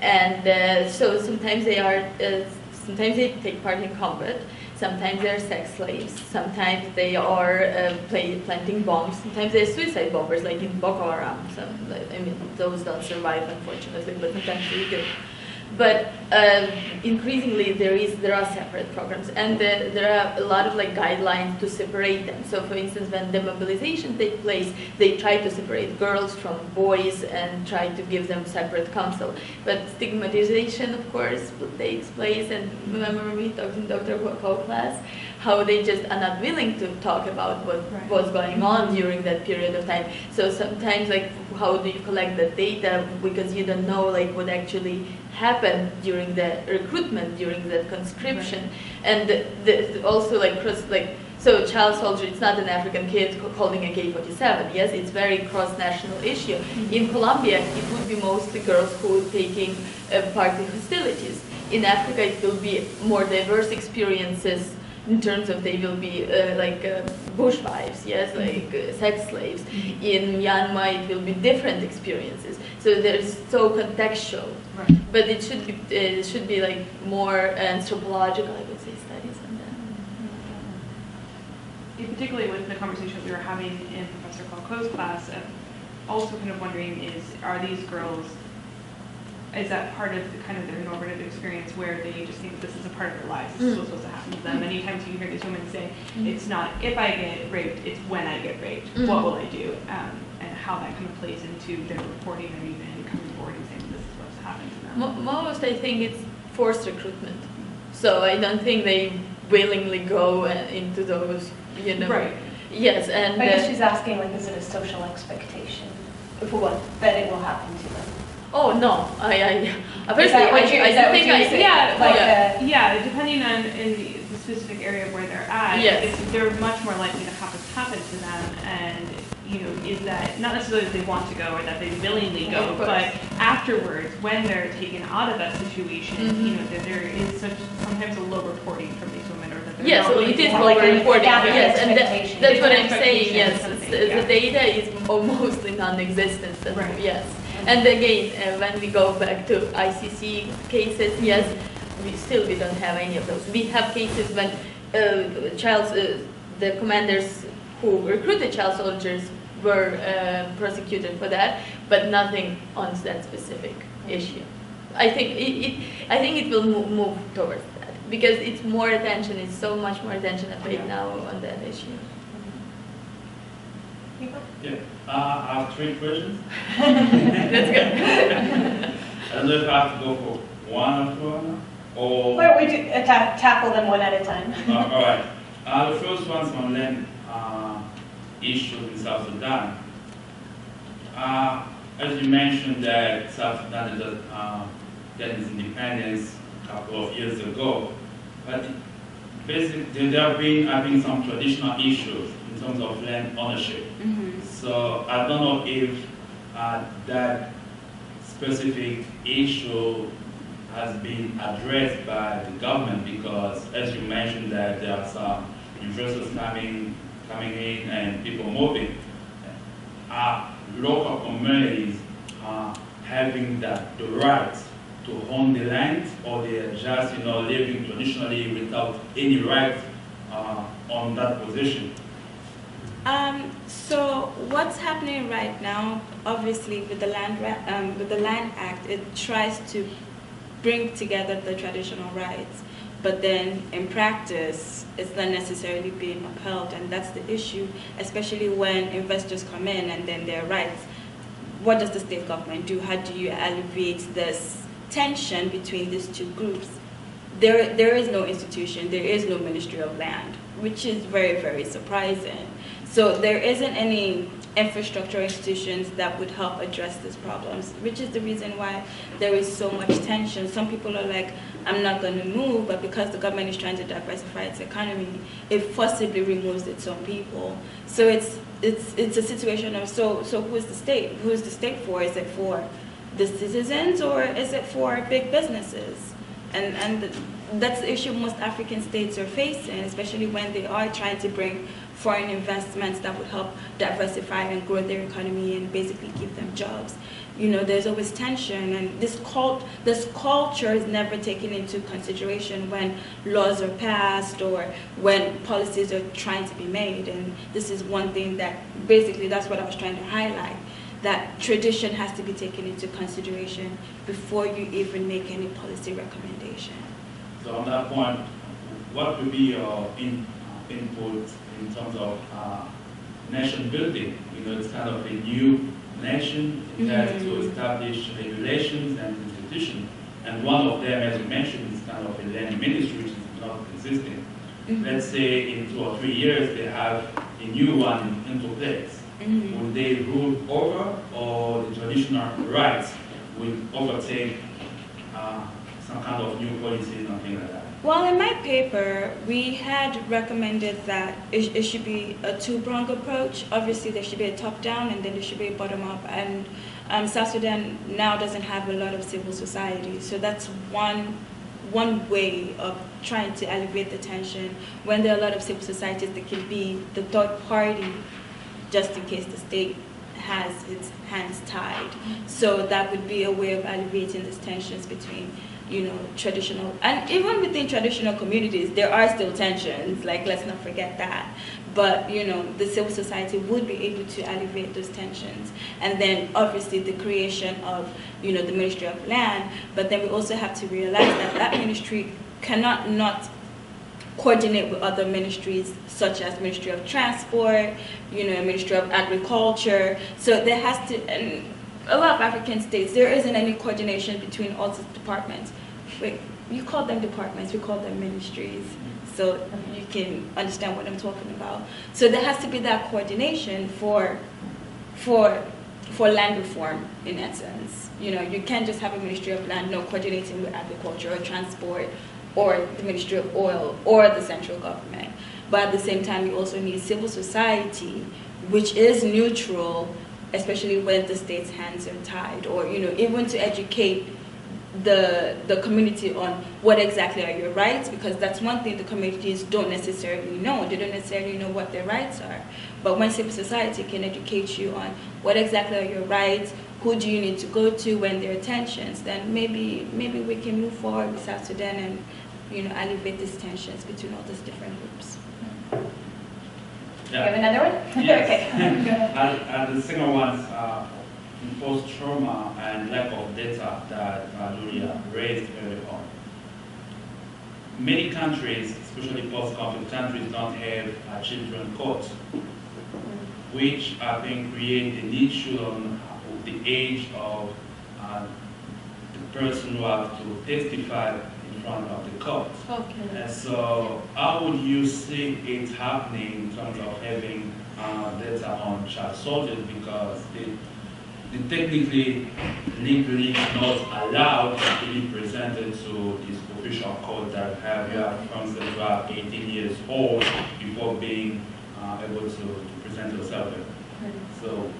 And so sometimes sometimes they take part in combat, sometimes they're sex slaves, sometimes they are planting bombs, sometimes they're suicide bombers, like in Boko Haram. I mean, those don't survive, unfortunately, but sometimes they do. But increasingly, there are separate programs, and there are a lot of like guidelines to separate them. So, for instance, when demobilization takes place, they try to separate girls from boys and try to give them separate counsel. But stigmatization, of course, takes place. And remember me talking in Doctoral class, how they just are not willing to talk about what was going on during that period of time. So sometimes, like, how do you collect the data, because you don't know like what actually happened during the recruitment, during the conscription, and also like so child soldier, it's not an African kid holding a K-47. Yes, it's very cross-national issue. In Colombia, it would be mostly girls who are taking part in hostilities. In Africa, it will be more diverse experiences in terms of they will be bushwives, yes, like sex slaves. In Myanmar, it will be different experiences. So there's so contextual, but it should be like more anthropological, I would say, studies on that.
Particularly with the conversation we were having in Professor Falco's class, also kind of wondering are these girls, is that part of their normative experience where they just think this is a part of their lives, this is what's supposed to happen to them? Many times you hear these women say, it's not if I get raped, it's when I get raped, what will I do? And how that kind of plays into their reporting and even coming forward and saying this is what's happened to them.
Most, I think, it's forced recruitment. So I don't think they willingly go into those,
Right.
Yes, and
I guess she's asking, like, is it a social expectation for what that it will happen to them?
Oh no,
depending on in the specific area where they're at, they're much more likely to have this happen to them, and is that not necessarily that they want to go or that they willingly go, but afterwards, when they're taken out of that situation, that there is sometimes a low reporting from these women, or that they're not
so
really
it is low reporting, yes, and that's what I'm saying, yes, the data is mostly non-existent, yes. And again, when we go back to ICC cases, yes, we don't have any of those. We have cases when the commanders who recruited child soldiers were prosecuted for that, but nothing on that specific issue. I think it will move towards that, because it's more attention, it's so much more attention paid now on that issue.
Yeah, I have 3 questions.
That's good.
I don't know if I have to go for one after one, or...
Why don't we tackle them one at a time?
All right. The first one's on land issues in South Sudan. As you mentioned that South Sudan is got its independence a couple of years ago, but basically there have been some traditional issues in terms of land ownership. So I don't know if that specific issue has been addressed by the government, because as you mentioned that there are some investors coming in and people moving. Local communities having the right to own the land, or they're just living traditionally without any right on that position?
So what's happening right now, obviously with the Land Act, it tries to bring together the traditional rights, but then in practice it's not necessarily being upheld, and that's the issue, especially when investors come in and then their rights. What does the state government do? How do you alleviate this tension between these two groups? There is no institution, there is no Ministry of Land, which is very, very surprising. So there isn't any infrastructure institutions that would help address these problems, which is the reason why there is so much tension. Some people are like, I'm not going to move, but because the government is trying to diversify its economy, it forcibly removes its own people. So it's a situation of, so who's the state? Who is the state for? Is it for the citizens, or is it for big businesses? And that's the issue most African states are facing, especially when they are trying to bring foreign investments that would help diversify and grow their economy and basically give them jobs. There's always tension, and this culture is never taken into consideration when laws are passed or when policies are trying to be made. And this is one thing that basically, that's what I was trying to highlight, that tradition has to be taken into consideration before you even make any policy recommendation.
So on that point, what would be your input in terms of nation building? It's kind of a new nation. It has to establish regulations and institutions. And one of them, as you mentioned, is kind of a land ministry, which is not existing. Let's say in 2 or 3 years, they have a new one into place. Will they rule over, or the traditional rights will overtake some kind of new policies and things like that?
Well, in my paper, we had recommended that it should be a two-pronged approach. Obviously, there should be a top-down, and then there should be a bottom-up. And South Sudan now doesn't have a lot of civil society, so that's one way of trying to alleviate the tension. When there are a lot of civil societies, there can be the third party, just in case the state has its hands tied. So that would be a way of alleviating these tensions between traditional, and even within traditional communities, there are still tensions, let's not forget that. But, the civil society would be able to alleviate those tensions. And then, obviously, the creation of, the Ministry of Land, but then we also have to realize that that ministry cannot not coordinate with other ministries, such as Ministry of Transport, Ministry of Agriculture. So there has to, and a lot of African states, there isn't any coordination between all these departments. Wait, you call them departments, we call them ministries. So you can understand what I'm talking about. So there has to be that coordination for land reform, in essence. You can't just have a Ministry of Land, no coordinating with agriculture or transport or the Ministry of Oil or the central government. But at the same time, you also need civil society, which is neutral, especially when the state's hands are tied, or even to educate the community on what exactly are your rights, because that's one thing the communities don't necessarily know. They don't necessarily know what their rights are. But when civil society can educate you on what exactly are your rights, who do you need to go to when there are tensions, then maybe we can move forward with South Sudan and alleviate these tensions between all these different groups.
Yeah. You have another one?
Yes.
Okay.
And the second one is post-trauma and lack of data that Iuliia raised earlier on. Many countries, especially post-conflict countries, don't have children courts. which I think create an issue on the age of the person who have to testify in front of the court.
Okay.
And so how would you see it happening in terms of having data on child soldiers, because they technically legally not allowed to be presented to this official court that you have, for instance, you are 18 years old before being able to present yourself. So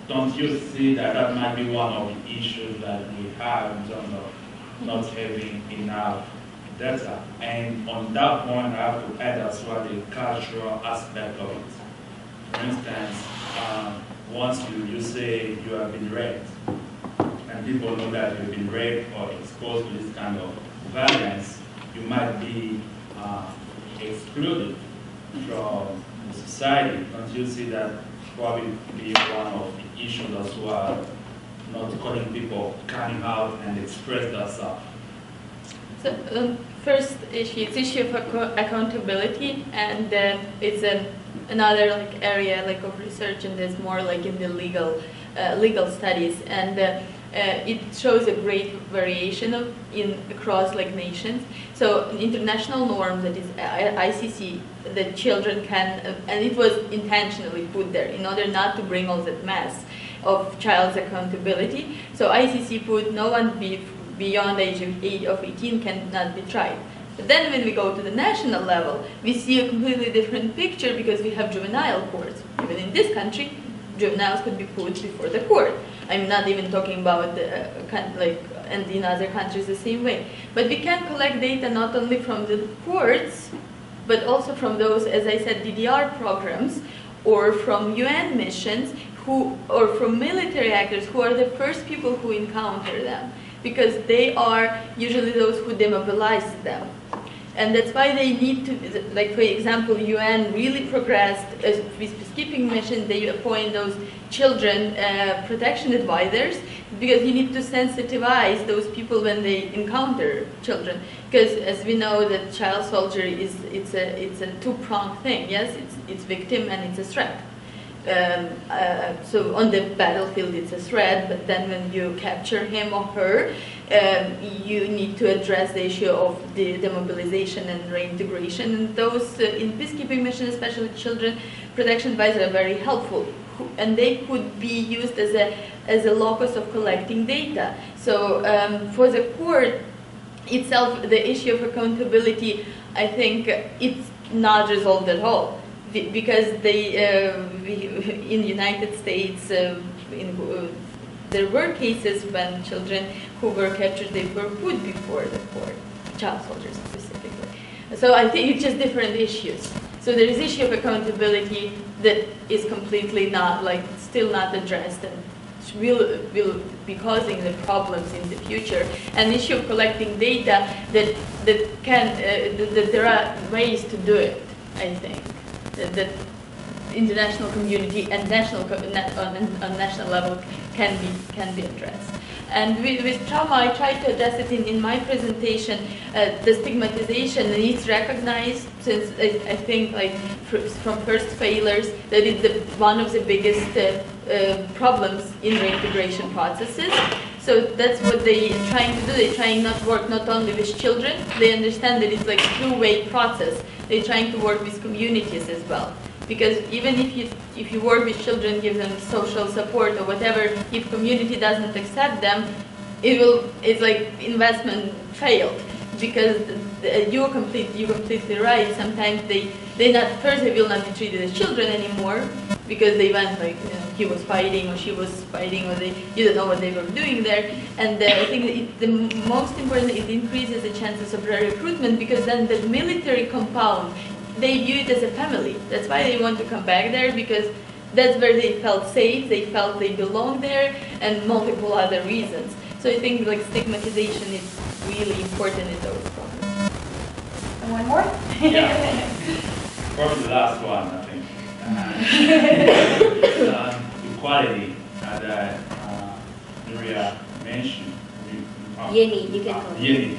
don't you see that that might be one of the issues that we have in terms of not having enough data? And on that point, I have to add as well the cultural aspect of it. For instance, once you say you have been raped, and people know that you've been raped or exposed to this kind of violence, you might be excluded from society. Don't you see that probably be one of the issues as well, not calling people coming out and express themselves?
So first issue, it's issue of accountability, and it's another area of research, and there's more in the legal studies, and it shows a great variation across nations. So international norms, that is ICC, the children can, and it was intentionally put there in order not to bring all that mess of child's accountability. So ICC put no one beyond the age of 18 cannot be tried. But then when we go to the national level, we see a completely different picture, because we have juvenile courts. Even in this country, juveniles could be put before the court. I'm not even talking about and in other countries the same way. But we can collect data not only from the courts, but also from those, as I said, DDR programs, or from UN missions, or from military actors who are the first people who encounter them, because they are usually those who demobilize them. And that's why they need to, for example, UN really progressed with peacekeeping missions. They appoint those children protection advisors, because you need to sensitize those people when they encounter children. Because as we know, that child soldier it's a two-pronged thing. Yes, it's victim and it's a threat. So on the battlefield it's a threat, but then when you capture him or her, you need to address the issue of the demobilization and reintegration. And those in peacekeeping missions, especially children protection advisors, are very helpful, and they could be used as a locus of collecting data. So for the court itself, the issue of accountability, I think it's not resolved at all. Because in the United States, there were cases when children who were captured, they were put before the court, child soldiers specifically. So I think it's just different issues. So there is issue of accountability that is completely not, still not addressed, and will be causing the problems in the future. And the issue of collecting data that there are ways to do it, I think. That international community and on national level can be addressed. And with trauma, I tried to address it in my presentation. The stigmatization needs recognized, since I think from first failures that it's one of the biggest problems in reintegration processes. So that's what they're trying to do. They're trying not work not only with children. They understand that it's a two-way process. They're trying to work with communities as well. Because even if you work with children, give them social support or whatever, if community doesn't accept them, it's like investment failed. Because you're completely right. Sometimes they will not be treated as children anymore, because they went he was fighting or she was fighting, or you don't know what they were doing there. And I think the most important, it increases the chances of recruitment, because then the military compound, they view it as a family. That's why they want to come back there, because that's where they felt safe, they felt they belong there, and multiple other reasons. So I think stigmatization is really important in those programs.
And one more?
Yeah. Probably the last one, I think. Equality that Nuriyeni mentioned.
Yeni, you can call
Yeni.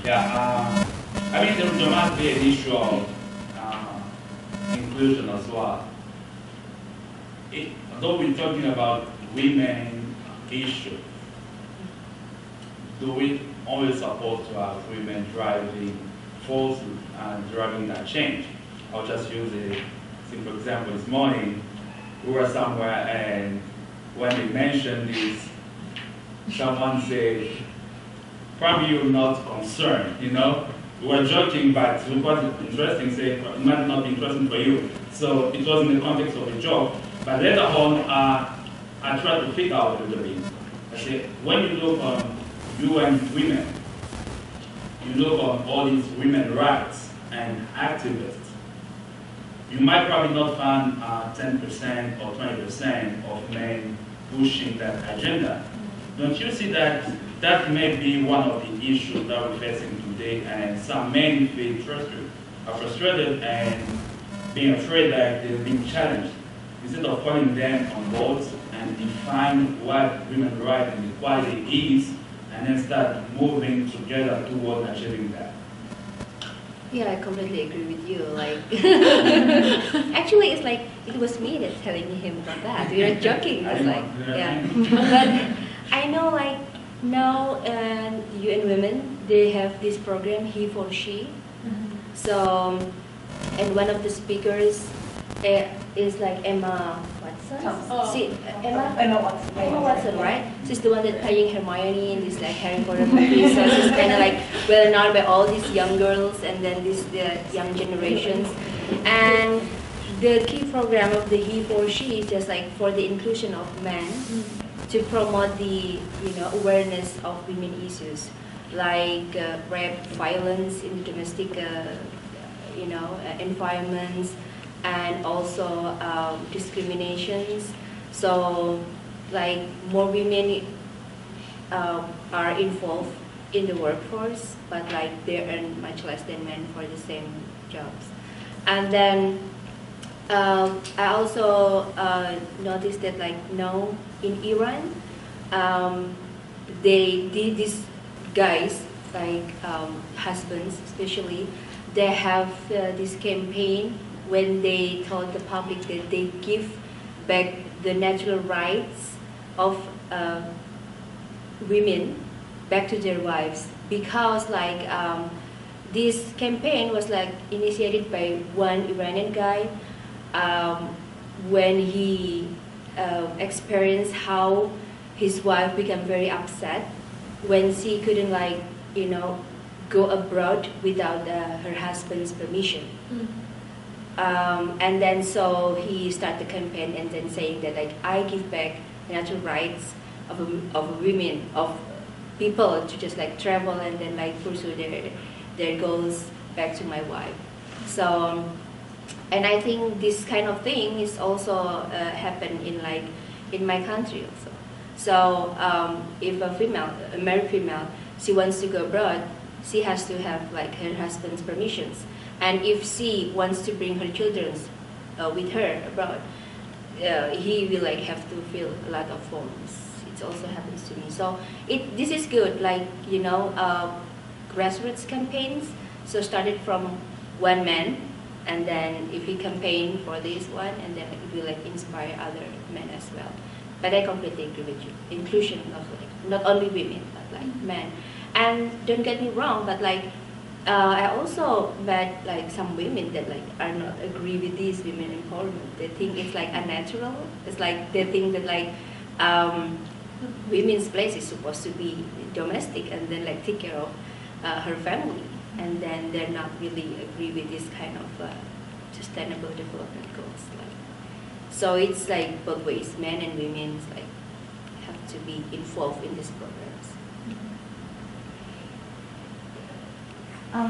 Yeah. I mean, there must be an issue of inclusion as well. although we're talking about women issue, do we always supposed to have women driving force and driving that change? I'll just use a simple example. This morning, we were somewhere and when they mentioned this, someone said, probably you're not concerned, you know? We were joking, but it was interesting, say, it might not be interesting for you. So it was in the context of a joke. But later on, I tried to figure out a little bit. I said, when you look on UN women, you look on all these women rights and activists, you might probably not find 10% or 20% of men pushing that agenda. Don't you see that that may be one of the issues that we're facing today, and some men are frustrated and being afraid that they're being challenged. Instead of calling them on board and define what women's rights and equality is, and then start moving together toward achieving that.
Yeah, I completely agree with you. Like, actually, it's like it was me that's telling him about that. We were joking. It's like, yeah. But I know, like now, UN Women, they have this program, He for She. So, and one of the speakers is like Emma Watson. Emma Watson, right? She's the one that playing Hermione in this like Harry Potter movie. So she's kind of like well known by all these young girls and then the young generations. And the key program of the He for She is just like for the inclusion of men to promote the awareness of women issues like rape, violence in the domestic environments, and also discriminations. So like more women are involved in the workforce, but like they earn much less than men for the same jobs. And then I also noticed that like now in Iran, these guys, like husbands especially, they have this campaign when they told the public that they give back the natural rights of women back to their wives, because like this campaign was like initiated by one Iranian guy when he experienced how his wife became very upset when she couldn't like go abroad without her husband's permission. And then so he started the campaign and then saying that like I give back natural rights of women, of people to just like travel and then like pursue their goals back to my wife. So, and I think this kind of thing is also happen in my country also. So if a married female, she wants to go abroad, she has to have like her husband's permissions. And if she wants to bring her children with her abroad, he will like have to fill a lot of forms. It also happens to me. So this is good, like grassroots campaigns. So started from one man, and then if he campaign for this one, and then it will like inspire other men as well. But I completely agree with you. Inclusion of like not only women but like men. And don't get me wrong, but like I also met like some women that like are not agree with this women empowerment. They think it's like unnatural. It's like they think that like women's place is supposed to be domestic and then like take care of her family, and then they're not really agree with this kind of sustainable development goals. Like, so it's like both ways, men and women like have to be involved in these programs.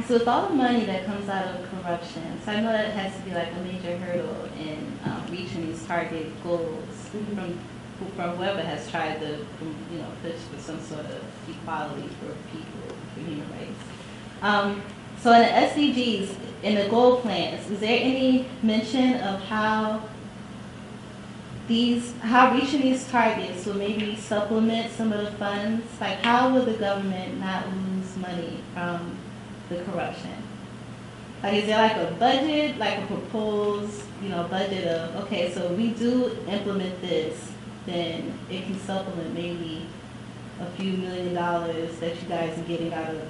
So with all the money that comes out of corruption, so I know that it has to be like a major hurdle in reaching these target goals from whoever has tried to push for some sort of equality for people, for human rights. So in the SDGs, in the goal plans, is there any mention of how reaching these targets will maybe supplement some of the funds? Like how will the government not lose money from the corruption? Like is there like a budget, like a proposed, budget of, okay, so we do implement this, then it can supplement maybe a few $1 million that you guys are getting out of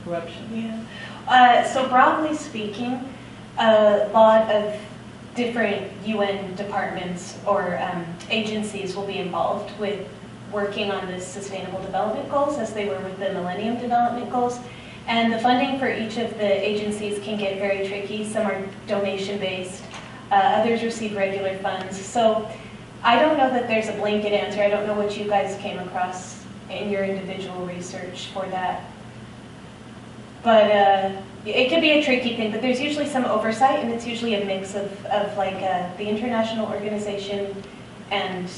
corruption.
Yeah. So broadly speaking, a lot of different UN departments or agencies will be involved with working on the Sustainable Development Goals as they were with the Millennium Development Goals. And the funding for each of the agencies can get very tricky. Some are donation-based, others receive regular funds. So I don't know that there's a blanket answer. I don't know what you guys came across in your individual research for that. But it can be a tricky thing, but there's usually some oversight, and it's usually a mix of like the international organization and,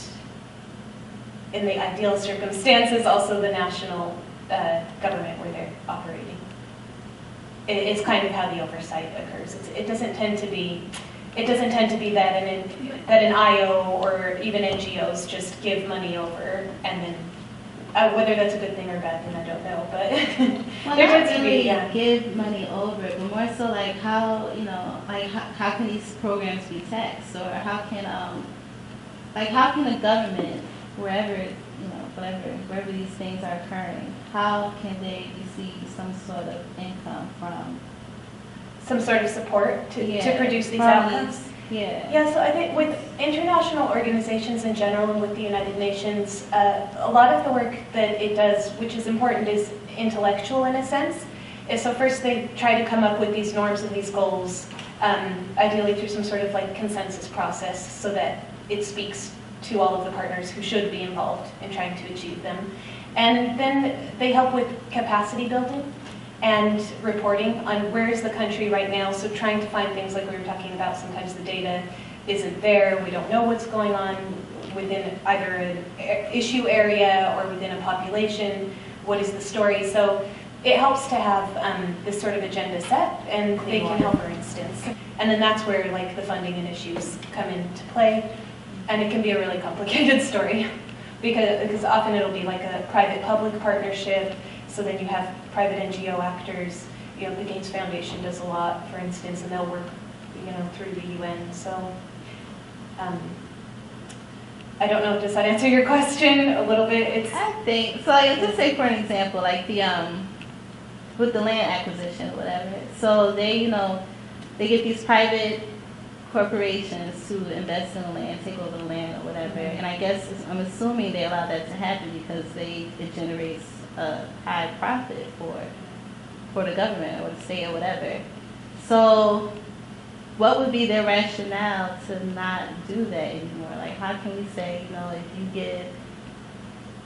in the ideal circumstances, also the national government where they're operating. It's kind of how the oversight occurs. It doesn't tend to be that an IO or even NGOs just give money over and then whether that's a good thing or bad thing, I don't know. But
well,
there
not
tends
really
to be
give money over, but more so like how how can these programs be taxed, or how can the government wherever these things are occurring, how can they receive some sort of income from
some sort of support to produce these outcomes? Yeah, so I think with international organizations in general and with the United Nations, a lot of the work that it does, which is important, is intellectual in a sense. So first they try to come up with these norms and these goals, ideally through some sort of like consensus process so that it speaks to all of the partners who should be involved in trying to achieve them. And then they help with capacity building and reporting on where is the country right now. So trying to find things like we were talking about, sometimes the data isn't there, we don't know what's going on within either an issue area or within a population, what is the story. So it helps to have this sort of agenda set, and they can help, for instance. And then that's where like the funding and issues come into play. And it can be a really complicated story because often it'll be like a private-public partnership. So then you have private NGO actors. The Gates Foundation does a lot, for instance, and they'll work, through the UN. So I don't know. Does that answer your question a little bit?
I think so. Like, just say for an example, like the with the land acquisition or whatever. So they get these private corporations to invest in the land, take over the land or whatever. And I guess I'm assuming they allow that to happen because it generates a high profit for the government or the state or whatever. So what would be their rationale to not do that anymore? Like, how can we say,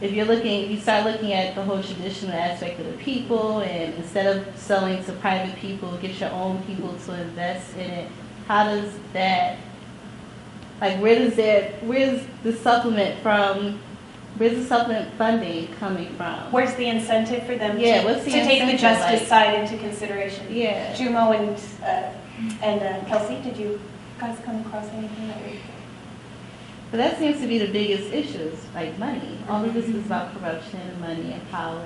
if you start looking at the whole traditional aspect of the people, and instead of selling to private people, get your own people to invest in it, how does that, where's the supplement funding coming from?
Where's the incentive for them to
take
the justice side into consideration?
Yeah.
Jumo and Kelsey, did you guys come across anything that you...
But that seems to be the biggest issues, like money. All of this is about corruption, money, and power.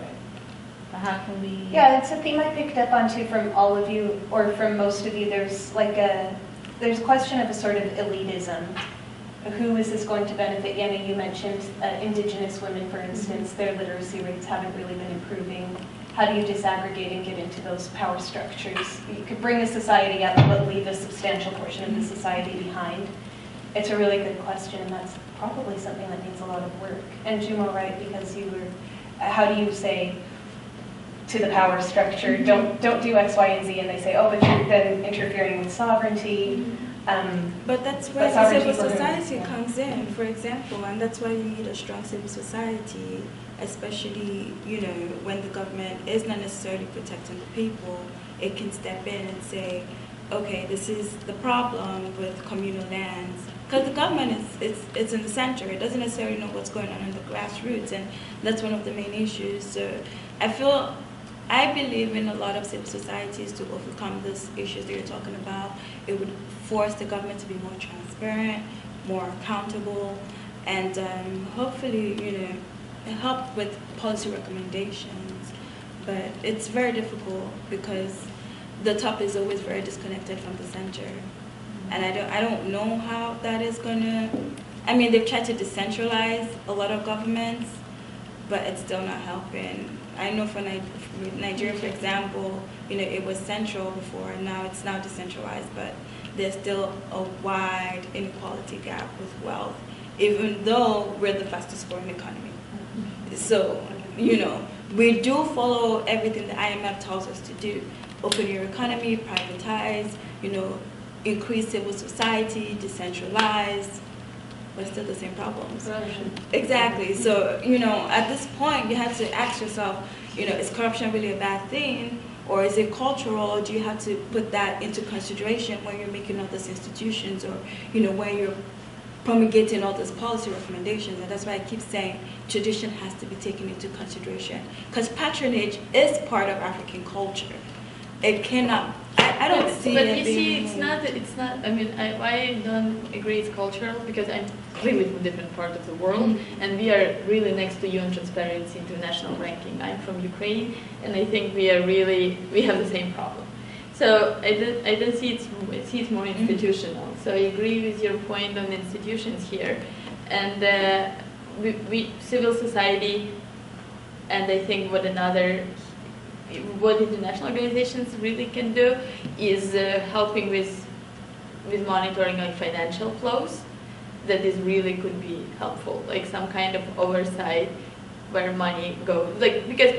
But how can we...
Yeah, it's a theme I picked up on too from all of you, or from most of you. There's a question of a sort of elitism. Who is this going to benefit? Yanni, you mentioned indigenous women, for instance. Their literacy rates haven't really been improving. How do you disaggregate and get into those power structures? You could bring a society up, but leave a substantial portion of the society behind. It's a really good question, and that's probably something that needs a lot of work. And Jumo, right, because how do you say to the power structure, don't do X, Y, and Z, and they say, oh, but you're then interfering with sovereignty.
But that's where the civil society comes in, for example, and that's why you need a strong civil society, especially, when the government is not necessarily protecting the people. It can step in and say, okay, this is the problem with communal lands. Because the government it's in the center. It doesn't necessarily know what's going on in the grassroots, and that's one of the main issues. So I believe in a lot of civil societies to overcome these issues that you're talking about. It would force the government to be more transparent, more accountable, and hopefully, help with policy recommendations. But it's very difficult because the top is always very disconnected from the center. and I don't know how that is gonna. I mean, they've tried to decentralize a lot of governments, but it's still not helping. I know for Nigeria, for example, it was central before, and now it's now decentralized, but there's still a wide inequality gap with wealth, even though we're the fastest growing economy. So, we do follow everything the IMF tells us to do. Open your economy, privatize, increase civil society, decentralize, but still the same problems. Exactly. So, at this point, you have to ask yourself, is corruption really a bad thing? Or is it cultural? Do you have to put that into consideration when you're making all these institutions, or, when you're promulgating all these policy recommendations? And that's why I keep saying tradition has to be taken into consideration. Because patronage is part of African culture. It cannot, I don't see
but
it
you
being...
see, it's not, I don't agree it's cultural, because I'm really from a different part of the world, and we are really next to you on Transparency International ranking. I'm from Ukraine, and I think we have the same problem. So I don't see it's more institutional. So I agree with your point on institutions here, and we civil society, and I think what international organizations really can do is helping with monitoring like financial flows. That is really could be helpful, like some kind of oversight where money goes. Because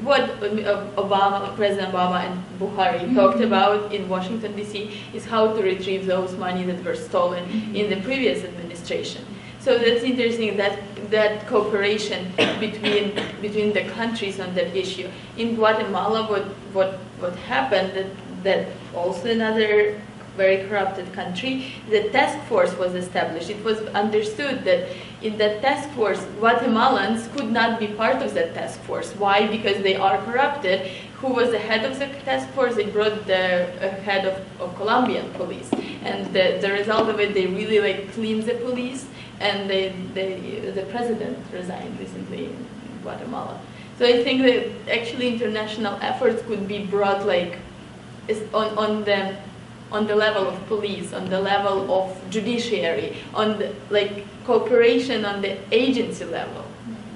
what President Obama and Buhari talked about in Washington D.C. is how to retrieve those money that were stolen in the previous administration. So that's interesting, that cooperation between the countries on that issue. In Guatemala, what happened, that also another very corrupted country, the task force was established. It was understood that in that task force, Guatemalans could not be part of that task force. Why? Because they are corrupted. Who was the head of the task force? They brought the head of Colombian police. And the result of it, they really cleaned the police, and the president resigned recently in Guatemala. So I think that actually international efforts could be brought on the level of police, on the level of judiciary, on the cooperation on the agency level.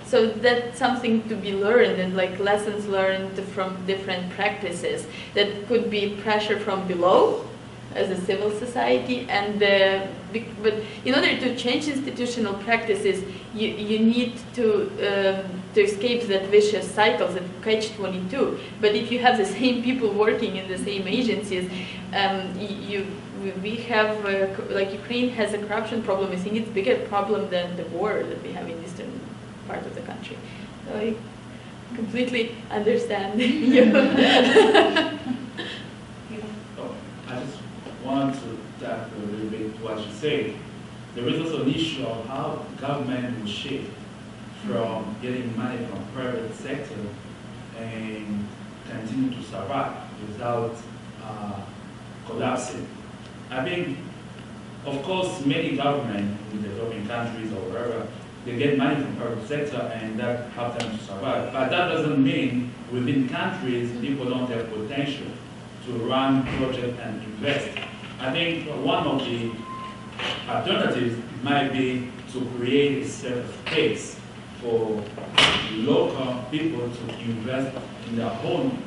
So that's something to be learned, and lessons learned from different practices. That could be pressure from below, as a civil society, and but in order to change institutional practices, you need to escape that vicious cycle, that catch-22. But if you have the same people working in the same agencies, we have Ukraine has a corruption problem. I think it's a bigger problem than the war that we have in eastern part of the country. So I completely understand you.
I just want to tap a little bit what you said. There is also an issue of how government will shift from getting money from private sector and continue to survive without collapsing. I think, of course, many governments in developing countries or wherever, they get money from private sector and that helps them to survive. But that doesn't mean within countries people don't have potential to run projects and invest. I think one of the alternatives might be to create a set of space for local people to invest in their own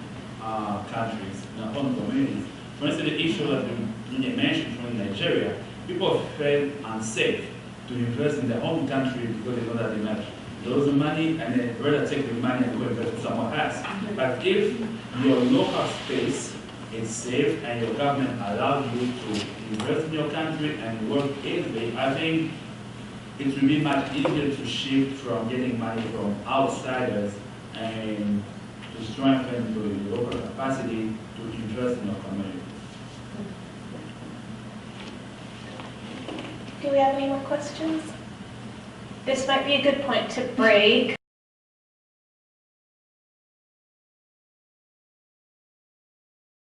countries, in their own communities. For instance, the issue that you mentioned from Nigeria, people feel unsafe to invest in their own country because they don't have the money. Those are money, and then rather take the money and go invest in someone else. But if your local space is safe and your government allows you to invest in your country and work easily, I think it will be much easier to shift from getting money from outsiders and to strengthen the local capacity to invest in your community.
Do we have any more questions? This might be a good point to break.